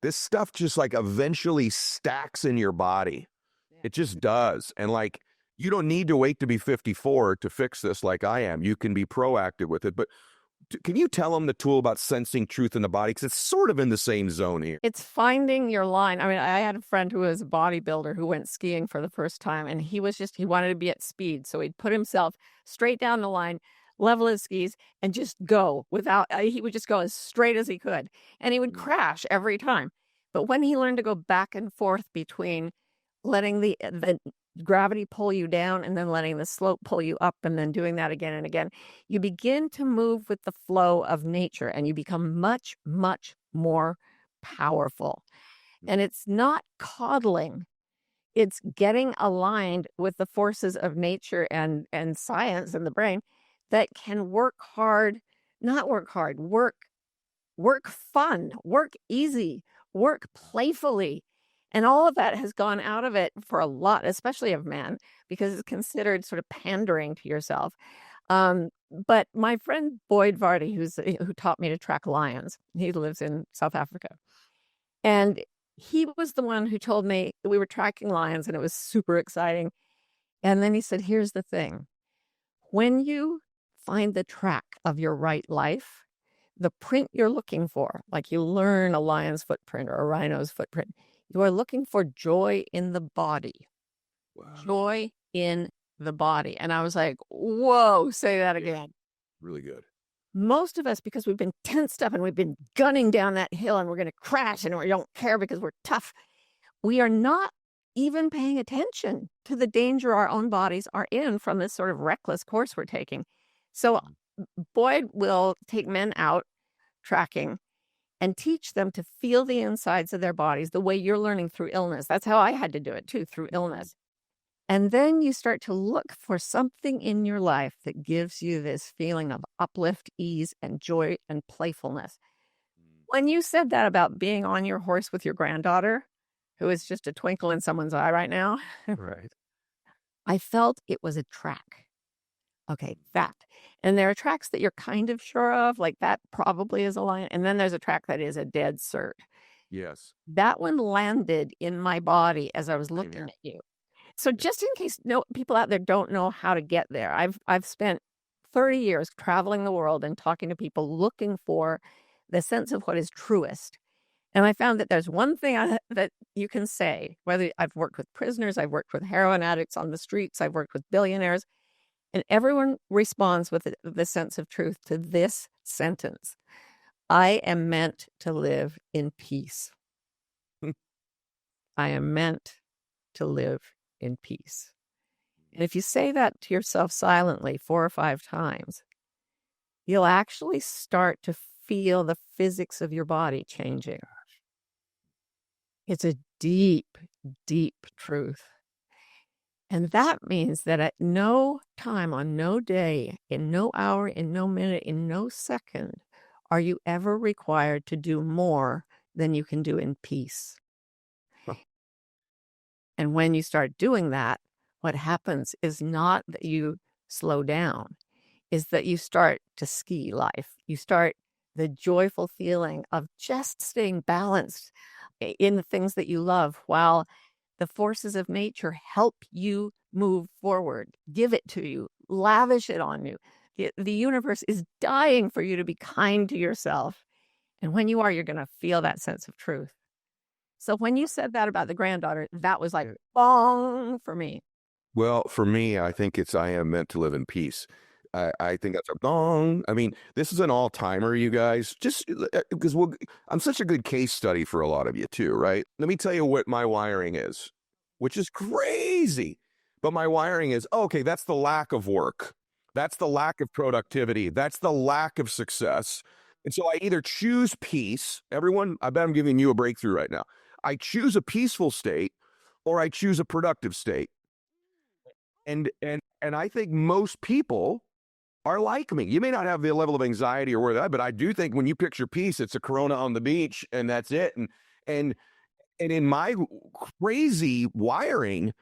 this stuff just like eventually stacks in your body. It just does. And like, you don't need to wait to be 54 to fix this like I am. You can be proactive with it. But can you tell them the tool about sensing truth in the body? Because it's sort of in the same zone here. It's finding your line. I mean, I had a friend who was a bodybuilder who went skiing for the first time, and he wanted to be at speed. So he'd put himself straight down the line, level his skis, and just go he would just go as straight as he could. And he would crash every time. But when he learned to go back and forth between letting the gravity pull you down and then letting the slope pull you up and then doing that again and again, you begin to move with the flow of nature and you become much, much more powerful. And it's not coddling. It's getting aligned with the forces of nature and science and the brain that can work hard, not work hard, work fun, work easy, work playfully. And all of that has gone out of it for a lot, especially of men, because it's considered sort of pandering to yourself. But my friend Boyd Vardy, who taught me to track lions, he lives in South Africa. And he was the one who told me that we were tracking lions and it was super exciting. And then he said, here's the thing. When you find the track of your right life, the print you're looking for, like you learn a lion's footprint or a rhino's footprint, you are looking for joy in the body. Wow. Joy in the body. And I was like, whoa, say that again. Really good. Most of us, because we've been tensed up and we've been gunning down that hill and we're going to crash and we don't care because we're tough, we are not even paying attention to the danger our own bodies are in from this sort of reckless course we're taking. So Boyd will take men out tracking and teach them to feel the insides of their bodies the way you're learning through illness. That's how I had to do it too, through illness. And then you start to look for something in your life that gives you this feeling of uplift, ease, and joy and playfulness. When you said that about being on your horse with your granddaughter, who is just a twinkle in someone's eye right now, right? I felt it was a track. Okay, that. And there are tracks that you're kind of sure of, like that probably is a lion. And then there's a track that is a dead cert. Yes. That one landed in my body as I was Same looking here. at you. So just in case no people out there don't know how to get there, I've spent 30 years traveling the world and talking to people looking for the sense of what is truest. And I found that there's one thing that you can say, whether I've worked with prisoners, I've worked with heroin addicts on the streets, I've worked with billionaires, and everyone responds with the sense of truth to this sentence: I am meant to live in peace. I am meant to live in peace. And if you say that to yourself silently 4 or 5 times, you'll actually start to feel the physics of your body changing. It's a deep, deep truth. And that means that at no time, on no day, in no hour, in no minute, in no second, are you ever required to do more than you can do in peace. And when you start doing that, what happens is not that you slow down, is that you start to ski life. You start the joyful feeling of just staying balanced in the things that you love while the forces of nature help you move forward, give it to you, lavish it on you. The universe is dying for you to be kind to yourself. And when you are, you're going to feel that sense of truth. So when you said that about the granddaughter, that was like bong for me. Well, for me, I think it's I am meant to live in peace. I think that's a gong. I mean, this is an all-timer, you guys. Just because I'm such a good case study for a lot of you too, right? Let me tell you what my wiring is, which is crazy. But my wiring is, okay, that's the lack of work. That's the lack of productivity. That's the lack of success. And so I either choose peace. Everyone, I bet I'm giving you a breakthrough right now. I choose a peaceful state or I choose a productive state. And I think most people are like me. You may not have the level of anxiety or whatever, but I do think when you picture peace, it's a Corona on the beach and that's it. And in my crazy wiring,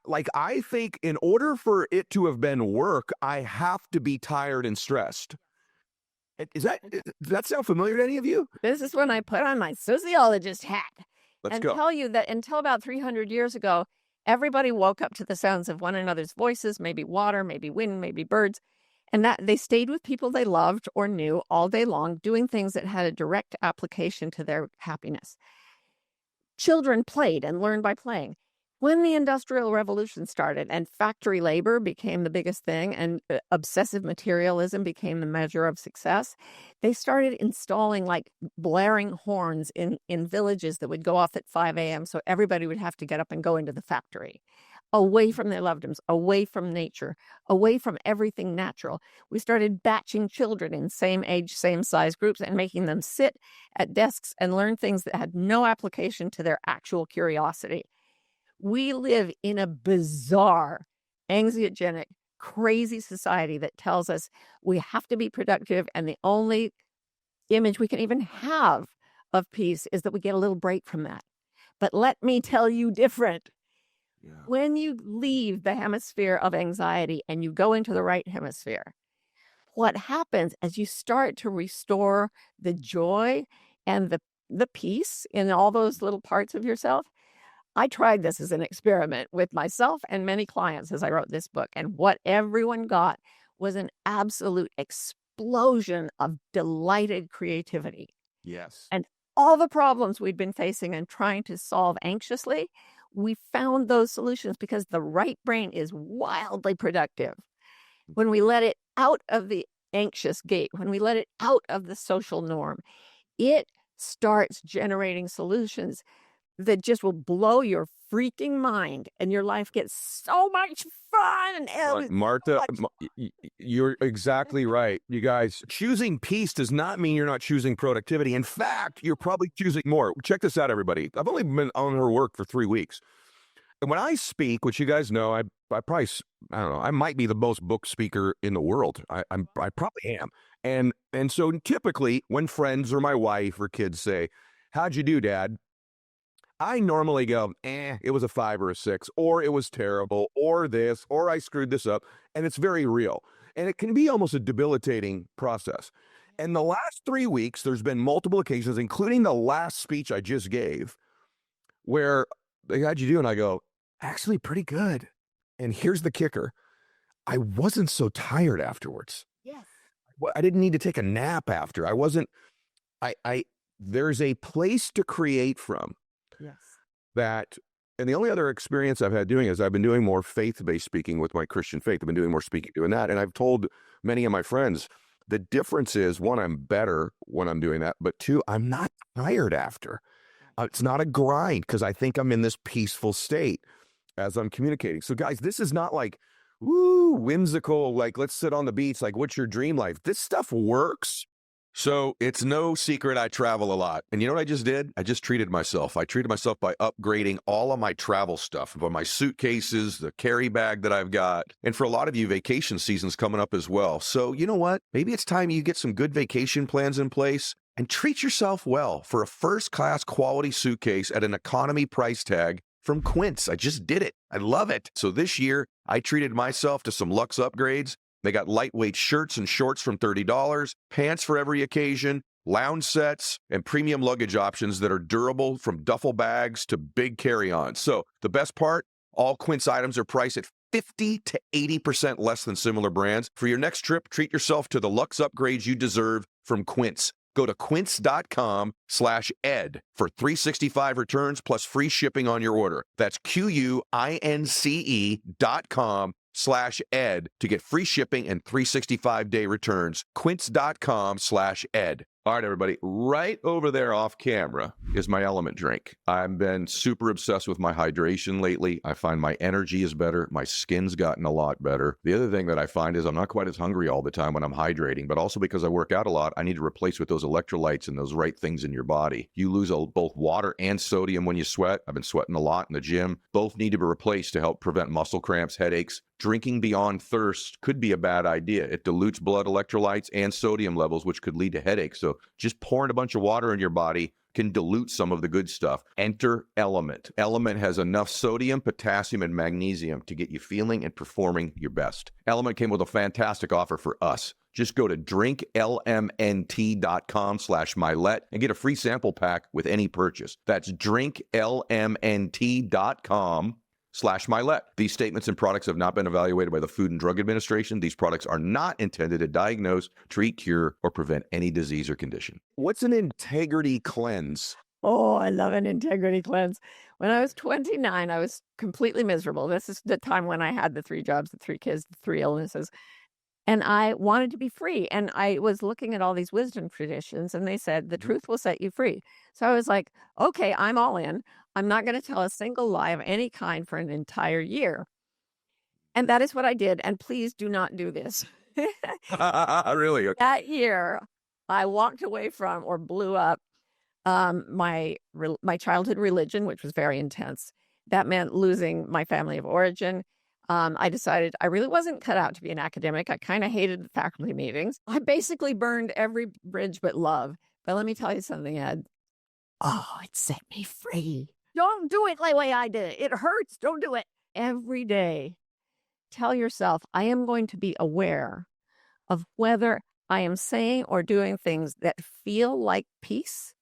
I think in order for it to have been work, I have to be tired and stressed. Does that sound familiar to any of you? This is when I put on my sociologist hat Let's and go. tell you that until about 300 years ago, everybody woke up to the sounds of one another's voices, maybe water, maybe wind, maybe birds, and that they stayed with people they loved or knew all day long, doing things that had a direct application to their happiness. Children played and learned by playing. When the Industrial Revolution started and factory labor became the biggest thing and obsessive materialism became the measure of success, they started installing like blaring horns in villages that would go off at 5 a.m. So everybody would have to get up and go into the factory, away from their loved ones, away from nature, away from everything natural. We started batching children in same age, same size groups and making them sit at desks and learn things that had no application to their actual curiosity. We live in a bizarre, anxiogenic, crazy society that tells us we have to be productive, and the only image we can even have of peace is that we get a little break from that. But let me tell you different. Yeah. When you leave the hemisphere of anxiety and you go into the right hemisphere, what happens as you start to restore the joy and the peace in all those little parts of yourself. I tried this as an experiment with myself and many clients as I wrote this book, and what everyone got was an absolute explosion of delighted creativity. Yes. And all the problems we'd been facing and trying to solve anxiously, we found those solutions because the right brain is wildly productive. When we let it out of the anxious gate, when we let it out of the social norm, it starts generating solutions that just will blow your freaking mind, and your life gets so much fun. And Martha, you're exactly right. You guys, choosing peace does not mean you're not choosing productivity. In fact, you're probably choosing more. Check this out, everybody. I've only been on her work for 3 weeks. And when I speak, which you guys know, I probably, I don't know, I might be the most book speaker in the world. I probably am. And so typically when friends or my wife or kids say, "How'd you do, Dad?" I normally go, it was a 5 or a 6, or it was terrible, or this, or I screwed this up. And it's very real. And it can be almost a debilitating process. And the last 3 weeks, there's been multiple occasions, including the last speech I just gave, where they how'd you do? And I go, actually pretty good. And here's the kicker. I wasn't so tired afterwards. Yes. I didn't need to take a nap after. There's a place to create from Yes. that. And the only other experience I've had doing is I've been doing more faith-based speaking with my Christian faith. I've been doing more speaking doing that. And I've told many of my friends, the difference is, one, I'm better when I'm doing that, but two, I'm not tired after. It's not a grind because I think I'm in this peaceful state as I'm communicating. So guys, this is not like, woo, whimsical, like let's sit on the beach, like what's your dream life? This stuff works. So it's no secret I travel a lot. And you know what I just did? I just treated myself. I treated myself by upgrading all of my travel stuff, my suitcases, the carry bag that I've got. And for a lot of you, vacation season's coming up as well. So you know what? Maybe it's time you get some good vacation plans in place and treat yourself well for a first-class quality suitcase at an economy price tag from Quince. I just did it. I love it. So this year, I treated myself to some luxe upgrades. They got lightweight shirts and shorts from $30, pants for every occasion, lounge sets, and premium luggage options that are durable, from duffel bags to big carry-ons. So the best part, all Quince items are priced at 50 to 80% less than similar brands. For your next trip, treat yourself to the luxe upgrades you deserve from Quince. Go to quince.com/ed for 365 returns plus free shipping on your order. That's QUINCE.com/ed to get free shipping and 365-day returns. Quince.com/ed. All right, everybody, right over there off camera is my element drink. I've been super obsessed with my hydration lately. I find my energy is better. My skin's gotten a lot better. The other thing that I find is I'm not quite as hungry all the time when I'm hydrating, but also because I work out a lot, I need to replace with those electrolytes and those right things in your body. You lose both water and sodium when you sweat. I've been sweating a lot in the gym. Both need to be replaced to help prevent muscle cramps, headaches. Drinking beyond thirst could be a bad idea. It dilutes blood electrolytes and sodium levels, which could lead to headaches. So just pouring a bunch of water in your body can dilute some of the good stuff. Enter Element. Element has enough sodium, potassium, and magnesium to get you feeling and performing your best. Element came with a fantastic offer for us. Just go to drinklmnt.com/Mylett and get a free sample pack with any purchase. That's drinklmnt.com/Mylett. These statements and products have not been evaluated by the Food and Drug Administration. These products are not intended to diagnose, treat, cure, or prevent any disease or condition. What's an integrity cleanse? Oh, I love an integrity cleanse. When I was 29, I was completely miserable. This is the time when I had the 3 jobs, the 3 kids, the 3 illnesses. And I wanted to be free. And I was looking at all these wisdom traditions, and they said, the truth will set you free. So I was like, okay, I'm all in. I'm not going to tell a single lie of any kind for an entire year. And that is what I did. And please do not do this. Really? Okay. That year, I walked away from, or blew up, my childhood religion, which was very intense. That meant losing my family of origin. I decided I really wasn't cut out to be an academic. I kind of hated the faculty meetings. I basically burned every bridge but love. But let me tell you something, Ed. Oh, it set me free. Don't do it the way I did it. It hurts. Don't do it. Every day, tell yourself, I am going to be aware of whether I am saying or doing things that feel like peace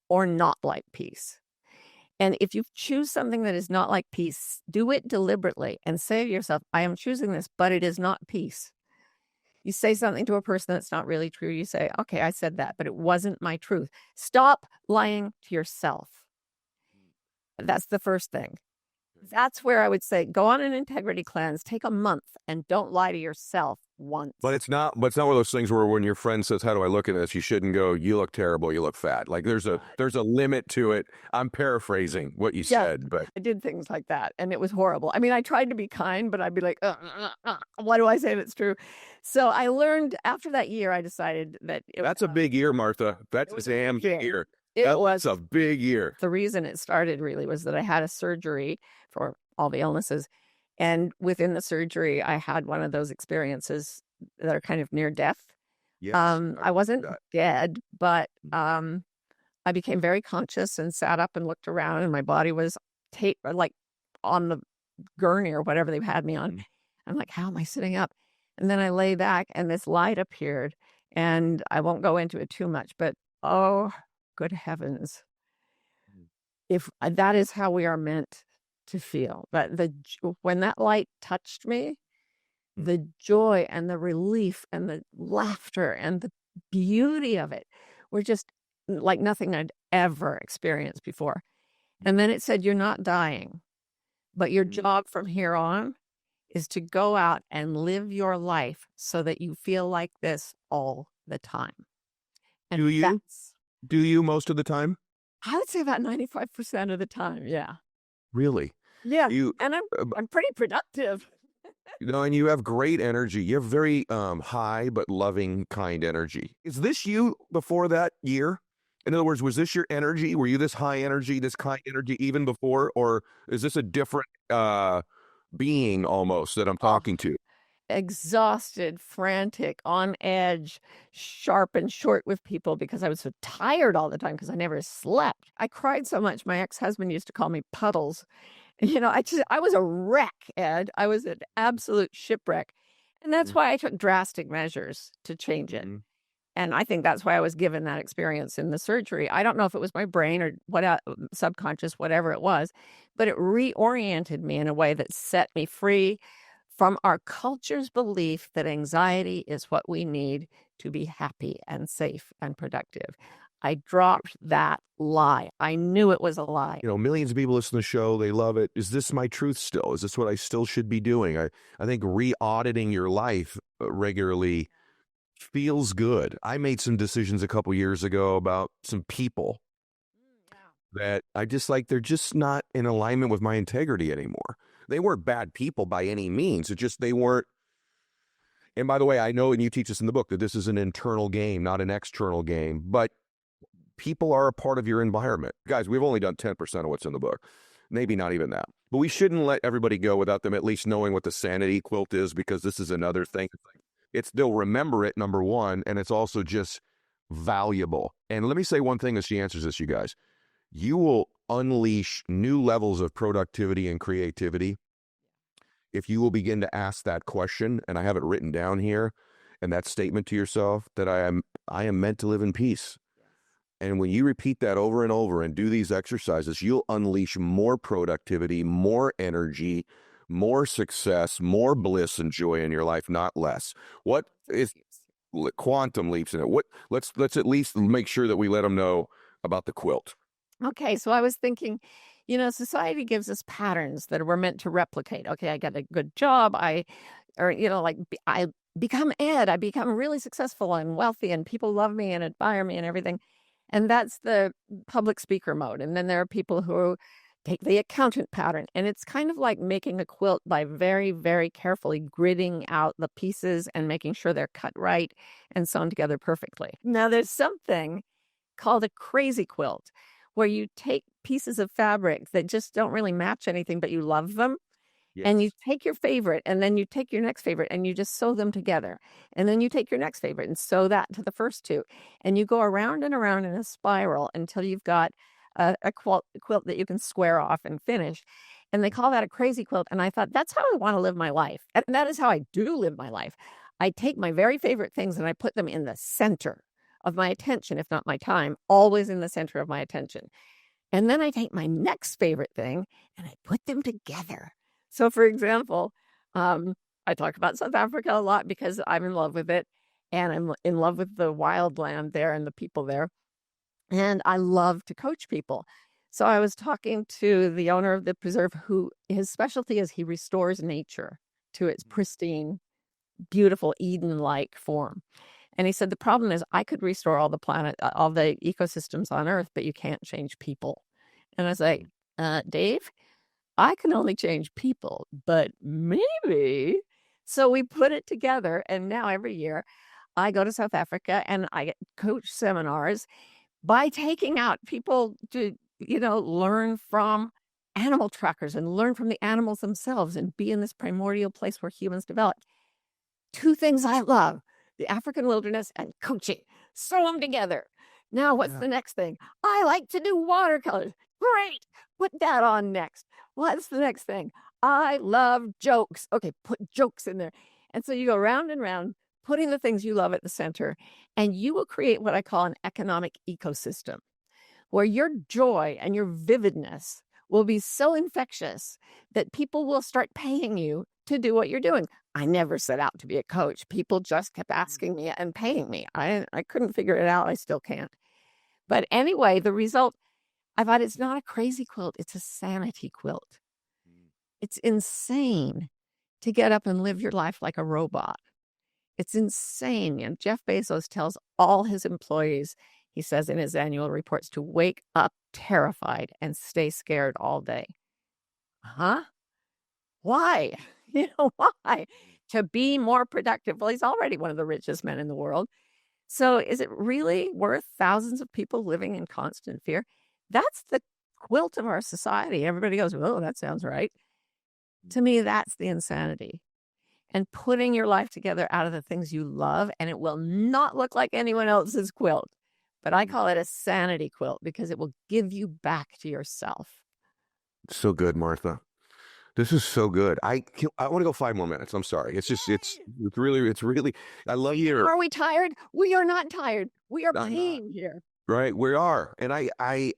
or not like peace. And if you choose something that is not like peace, do it deliberately and say to yourself, I am choosing this, but it is not peace. You say something to a person that's not really true. You say, okay, I said that, but it wasn't my truth. Stop lying to yourself. That's the first thing. That's where I would say, go on an integrity cleanse, take a month, and don't lie to yourself once. But it's not one of those things where when your friend says, how do I look at this? You shouldn't go, you look terrible, you look fat. Like there's a limit to it. I'm paraphrasing what you said, but I did things like that, and it was horrible. I mean, I tried to be kind, but I'd be like, why do I say that's true? So I learned after that year, I decided that that's a big year, Martha. That's a damn year. It was a big year. The reason it started really was that I had a surgery for all the illnesses. And within the surgery, I had one of those experiences that are kind of near death. Yes, I wasn't dead, but I I became very conscious and sat up and looked around, and my body was like on the gurney or whatever they've had me on. I'm like, how am I sitting up? And then I lay back and this light appeared, and I won't go into it too much, but oh, good heavens. If that is how we are meant to feel, but when that light touched me, the joy and the relief and the laughter and the beauty of it were just like nothing I'd ever experienced before. And then it said, you're not dying, but your job from here on is to go out and live your life so that you feel like this all the time. And do you most of the time? I would say about 95% of the time. Yeah. Really? Yeah. And I'm pretty productive. And you have great energy. You have very high but loving, kind energy. Is this you before that year? In other words, was this your energy? Were you this high energy, this kind energy even before? Or is this a different being almost that I'm talking to? Exhausted, frantic, on edge, sharp and short with people because I was so tired all the time because I never slept. I cried so much. My ex-husband used to call me Puddles. I was a wreck, Ed. I was an absolute shipwreck. And that's why I took drastic measures to change it. And I think that's why I was given that experience in the surgery. I don't know if it was my brain or what, subconscious, whatever it was, but it reoriented me in a way that set me free from our culture's belief that anxiety is what we need to be happy and safe and productive. I dropped that lie. I knew it was a lie. Millions of people listen to the show. They love it. Is this my truth still? Is this what I still should be doing? I think re-auditing your life regularly feels good. I made some decisions a couple years ago about some people that I just they're just not in alignment with my integrity anymore. They weren't bad people by any means. It's just they weren't. And by the way, I know, and you teach us in the book, that this is an internal game, not an external game. But people are a part of your environment. Guys, we've only done 10% of what's in the book. Maybe not even that. But we shouldn't let everybody go without them at least knowing what the Sanity Quilt is, because this is another thing. They'll remember it, number one, and it's also just valuable. And let me say one thing as she answers this, you guys. You will unleash new levels of productivity and creativity if you will begin to ask that question, and I have it written down here, and that statement to yourself that I am meant to live in peace. And when you repeat that over and over and do these exercises, you'll unleash more productivity, more energy, more success, more bliss and joy in your life, not less. What is quantum leaps in it? Let's at least make sure that we let them know about the quilt. Okay, so I was thinking, society gives us patterns that we're meant to replicate. Okay, I get a good job. I become Ed. I become really successful and wealthy, and people love me and admire me and everything. And that's the public speaker mode. And then there are people who take the accountant pattern. And it's kind of like making a quilt by very, very carefully gridding out the pieces and making sure they're cut right and sewn together perfectly. Now, there's something called a crazy quilt, where you take pieces of fabric that just don't really match anything, but you love them. Yes. And you take your favorite, and then you take your next favorite, and you just sew them together. And then you take your next favorite and sew that to the first two. And you go around and around in a spiral until you've got a quilt that you can square off and finish. And they call that a crazy quilt. And I thought, that's how I want to live my life. And that is how I do live my life. I take my very favorite things and I put them in the center of my attention, if not my time, always in the center of my attention. And then I take my next favorite thing and I put them together. So, for example, I talk about South Africa a lot because I'm in love with it, and I'm in love with the wildland there and the people there. And I love to coach people. So I was talking to the owner of the preserve, who his specialty is he restores nature to its pristine, beautiful Eden-like form. And he said, the problem is I could restore all the ecosystems on Earth, but you can't change people. And I was like, Dave, I can only change people, but maybe. So we put it together. And now every year I go to South Africa and I coach seminars by taking out people to, learn from animal trackers and learn from the animals themselves and be in this primordial place where humans developed. Two things I love: the African wilderness and coaching. Sew them together. Now, what's the next thing? I like to do watercolors. Great. Put that on next. What's the next thing? I love jokes. Okay, put jokes in there. And so you go round and round, putting the things you love at the center, and you will create what I call an economic ecosystem where your joy and your vividness will be so infectious that people will start paying you to do what you're doing. I never set out to be a coach. People just kept asking me and paying me. I couldn't figure it out. I still can't. But anyway, the result, I thought, it's not a crazy quilt. It's a sanity quilt. It's insane to get up and live your life like a robot. It's insane. And Jeff Bezos tells all his employees, he says in his annual reports, to wake up terrified and stay scared all day. Huh? Why? Why? To be more productive. Well, he's already one of the richest men in the world. So is it really worth thousands of people living in constant fear? That's the quilt of our society. Everybody goes, oh, that sounds right. To me, that's the insanity. And putting your life together out of the things you love, and it will not look like anyone else's quilt. But I call it a sanity quilt because it will give you back to yourself. So good, Martha. This is so good. I want to go 5 more minutes. I'm sorry. It's really, I love your. Are we tired? We are not tired. We are playing here. Right. We are. And I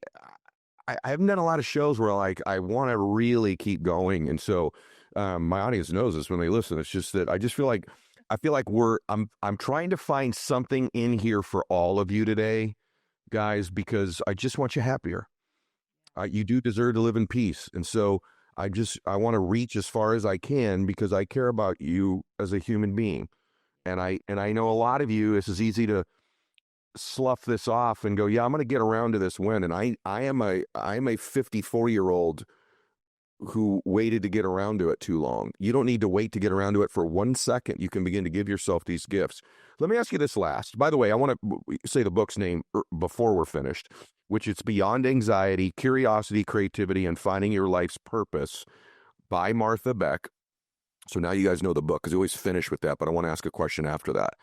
haven't done a lot of shows where I want to really keep going. And so my audience knows this when they listen. It's just that I feel like I'm trying to find something in here for all of you today, guys, because I just want you happier. You do deserve to live in peace. And so I want to reach as far as I can because I care about you as a human being. And I know a lot of you, this is easy to slough this off and go, yeah, I'm going to get around to this when. And I am a 54-year-old who waited to get around to it too long. You don't need to wait to get around to it for 1 second. You can begin to give yourself these gifts. Let me ask you this last. By the way, I want to say the book's name before we're finished, which it's Beyond Anxiety, Curiosity, Creativity, and Finding Your Life's Purpose by Martha Beck. So now you guys know the book because I always finish with that, but I want to ask a question after that.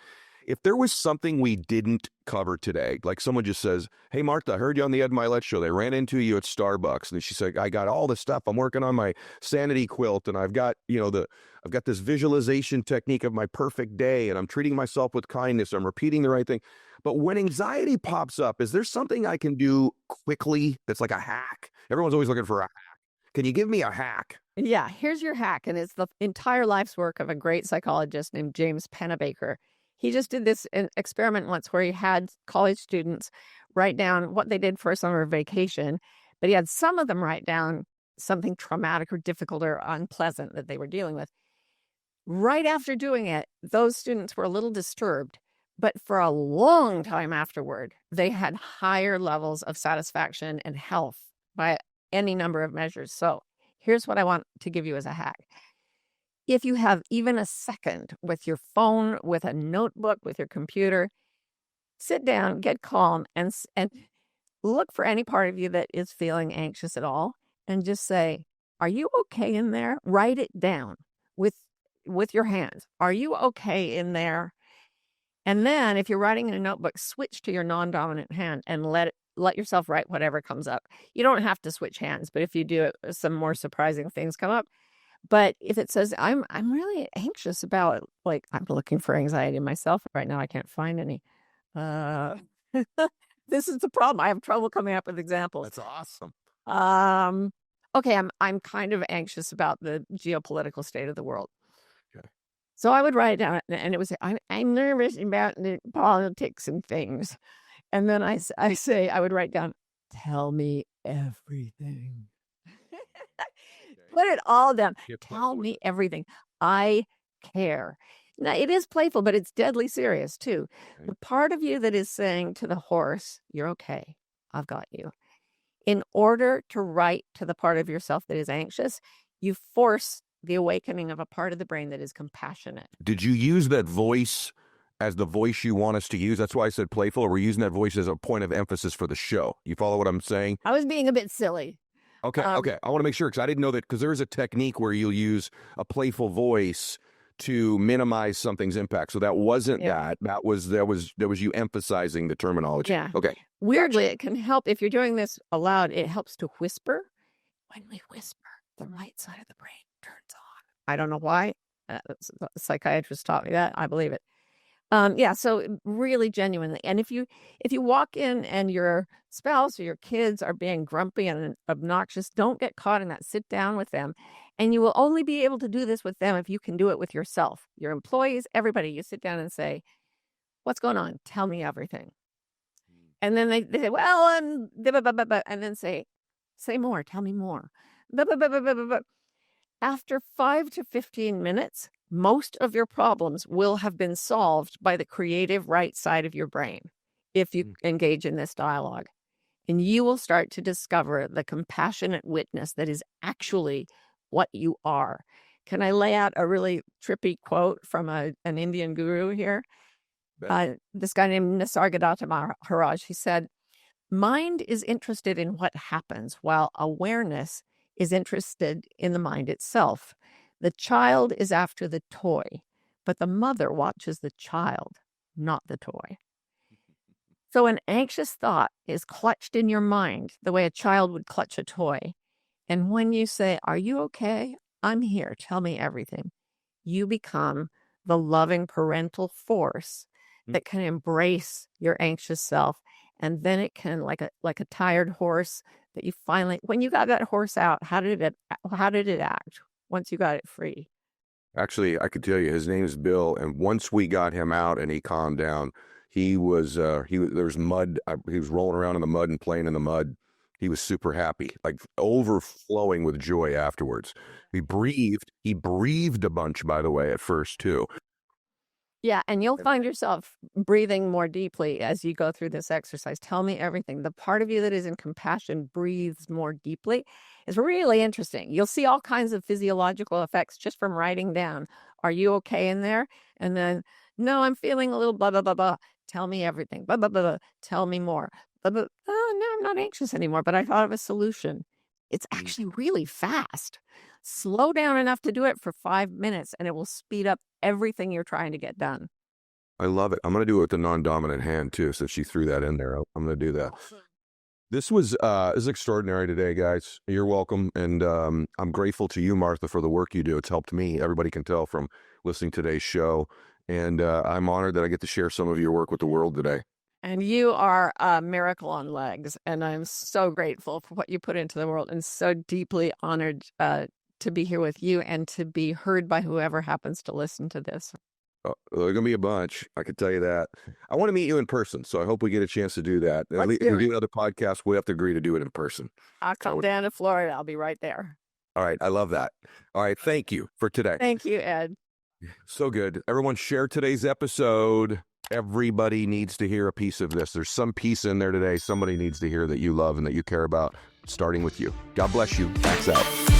If there was something we didn't cover today, like someone just says, hey, Martha, I heard you on the Ed Mylett show. They ran into you at Starbucks. And she said, I got all this stuff. I'm working on my Sanity Quilt. And I've got, I've got this visualization technique of my perfect day. And I'm treating myself with kindness. I'm repeating the right thing. But when anxiety pops up, is there something I can do quickly that's like a hack? Everyone's always looking for a hack. Can you give me a hack? Yeah, here's your hack. And it's the entire life's work of a great psychologist named James Pennebaker. He just did this experiment once where he had college students write down what they did for a summer vacation, but he had some of them write down something traumatic or difficult or unpleasant that they were dealing with. Right after doing it, those students were a little disturbed, but for a long time afterward, they had higher levels of satisfaction and health by any number of measures. So here's what I want to give you as a hack. If you have even a second with your phone, with a notebook, with your computer, sit down, get calm, and look for any part of you that is feeling anxious at all, and just say, are you okay in there? Write it down with your hands. Are you okay in there? And then if you're writing in a notebook, switch to your non-dominant hand and let yourself write whatever comes up. You don't have to switch hands, but if you do, some more surprising things come up. But if it says, I'm really anxious about, like, I'm looking for anxiety in myself right now, I can't find any. This is the problem. I have trouble coming up with examples. That's awesome. Okay, I'm kind of anxious about the geopolitical state of the world. Okay. So I would write it down, and it was, I'm nervous about the politics and things. And then I would write down, tell me everything. Put it all down. Tell me everything. I care. Now, it is playful, but it's deadly serious, too. Okay. The part of you that is saying to the horse, you're okay. I've got you. In order to write to the part of yourself that is anxious, you force the awakening of a part of the brain that is compassionate. Did you use that voice as the voice you want us to use? That's why I said playful, or we're using that voice as a point of emphasis for the show. You follow what I'm saying? I was being a bit silly. Okay. I want to make sure because I didn't know that, because there is a technique where you'll use a playful voice to minimize something's impact. So that wasn't Yeah. that was you emphasizing the terminology. Yeah. Okay. Weirdly, it can help if you're doing this aloud. It helps to whisper. When we whisper, the right side of the brain turns on. I don't know why. A psychiatrist taught me that. I believe it. Yeah, so really genuinely. And if you walk in and your spouse or your kids are being grumpy and obnoxious, don't get caught in that. Sit down with them. And you will only be able to do this with them if you can do it with yourself. Your employees, everybody, you sit down and say, "What's going on? Tell me everything." And then they say, "Well, and then say more, tell me more. Blah, blah, blah, blah, blah, blah, blah." After 5 to 15 minutes, most of your problems will have been solved by the creative right side of your brain if you engage in this dialogue. And you will start to discover the compassionate witness that is actually what you are. Can I lay out a really trippy quote from an Indian guru here? This guy named Nisargadatta Maharaj, he said, "Mind is interested in what happens, while awareness is interested in the mind itself. The child is after the toy, but the mother watches the child, not the toy." So an anxious thought is clutched in your mind the way a child would clutch a toy. And when you say, "Are you okay? I'm here. Tell me everything," you become the loving parental force that can embrace your anxious self. And then it can, like a tired horse that you finally, when you got that horse out, how did it act once you got it free? Actually, I could tell you his name is Bill, and once we got him out and he calmed down, there was mud. He was rolling around in the mud and playing in the mud. He was super happy, like overflowing with joy afterwards. He breathed a bunch, by the way, at first too. Yeah, and you'll find yourself breathing more deeply as you go through this exercise. Tell me everything. The part of you that is in compassion breathes more deeply. It's really interesting. You'll see all kinds of physiological effects just from writing down, "Are you okay in there?" And then, "No, I'm feeling a little blah, blah, blah, blah. Tell me everything. Blah, blah, blah, blah. Tell me more. Blah, blah. Oh, no, I'm not anxious anymore, but I thought of a solution." It's actually really fast. Slow down enough to do it for 5 minutes, and it will speed up everything you're trying to get done. I love it. I'm going to do it with the non-dominant hand too. So she threw that in there. I'm going to do that. This is extraordinary today, guys. You're welcome. And I'm grateful to you, Martha, for the work you do. It's helped me. Everybody can tell from listening to today's show. And I'm honored that I get to share some of your work with the world today. And you are a miracle on legs. And I'm so grateful for what you put into the world, and so deeply honored to be here with you and to be heard by whoever happens to listen to this. There are going to be a bunch. I can tell you that. I want to meet you in person, so I hope we get a chance to do that. If we do another podcast, we have to agree to do it in person. I'll come down to Florida. I'll be right there. All right. I love that. All right. Thank you for today. Thank you, Ed. So good. Everyone share today's episode. Everybody needs to hear a piece of this. There's some piece in there today somebody needs to hear that you love and that you care about, starting with you. God bless you. Max out.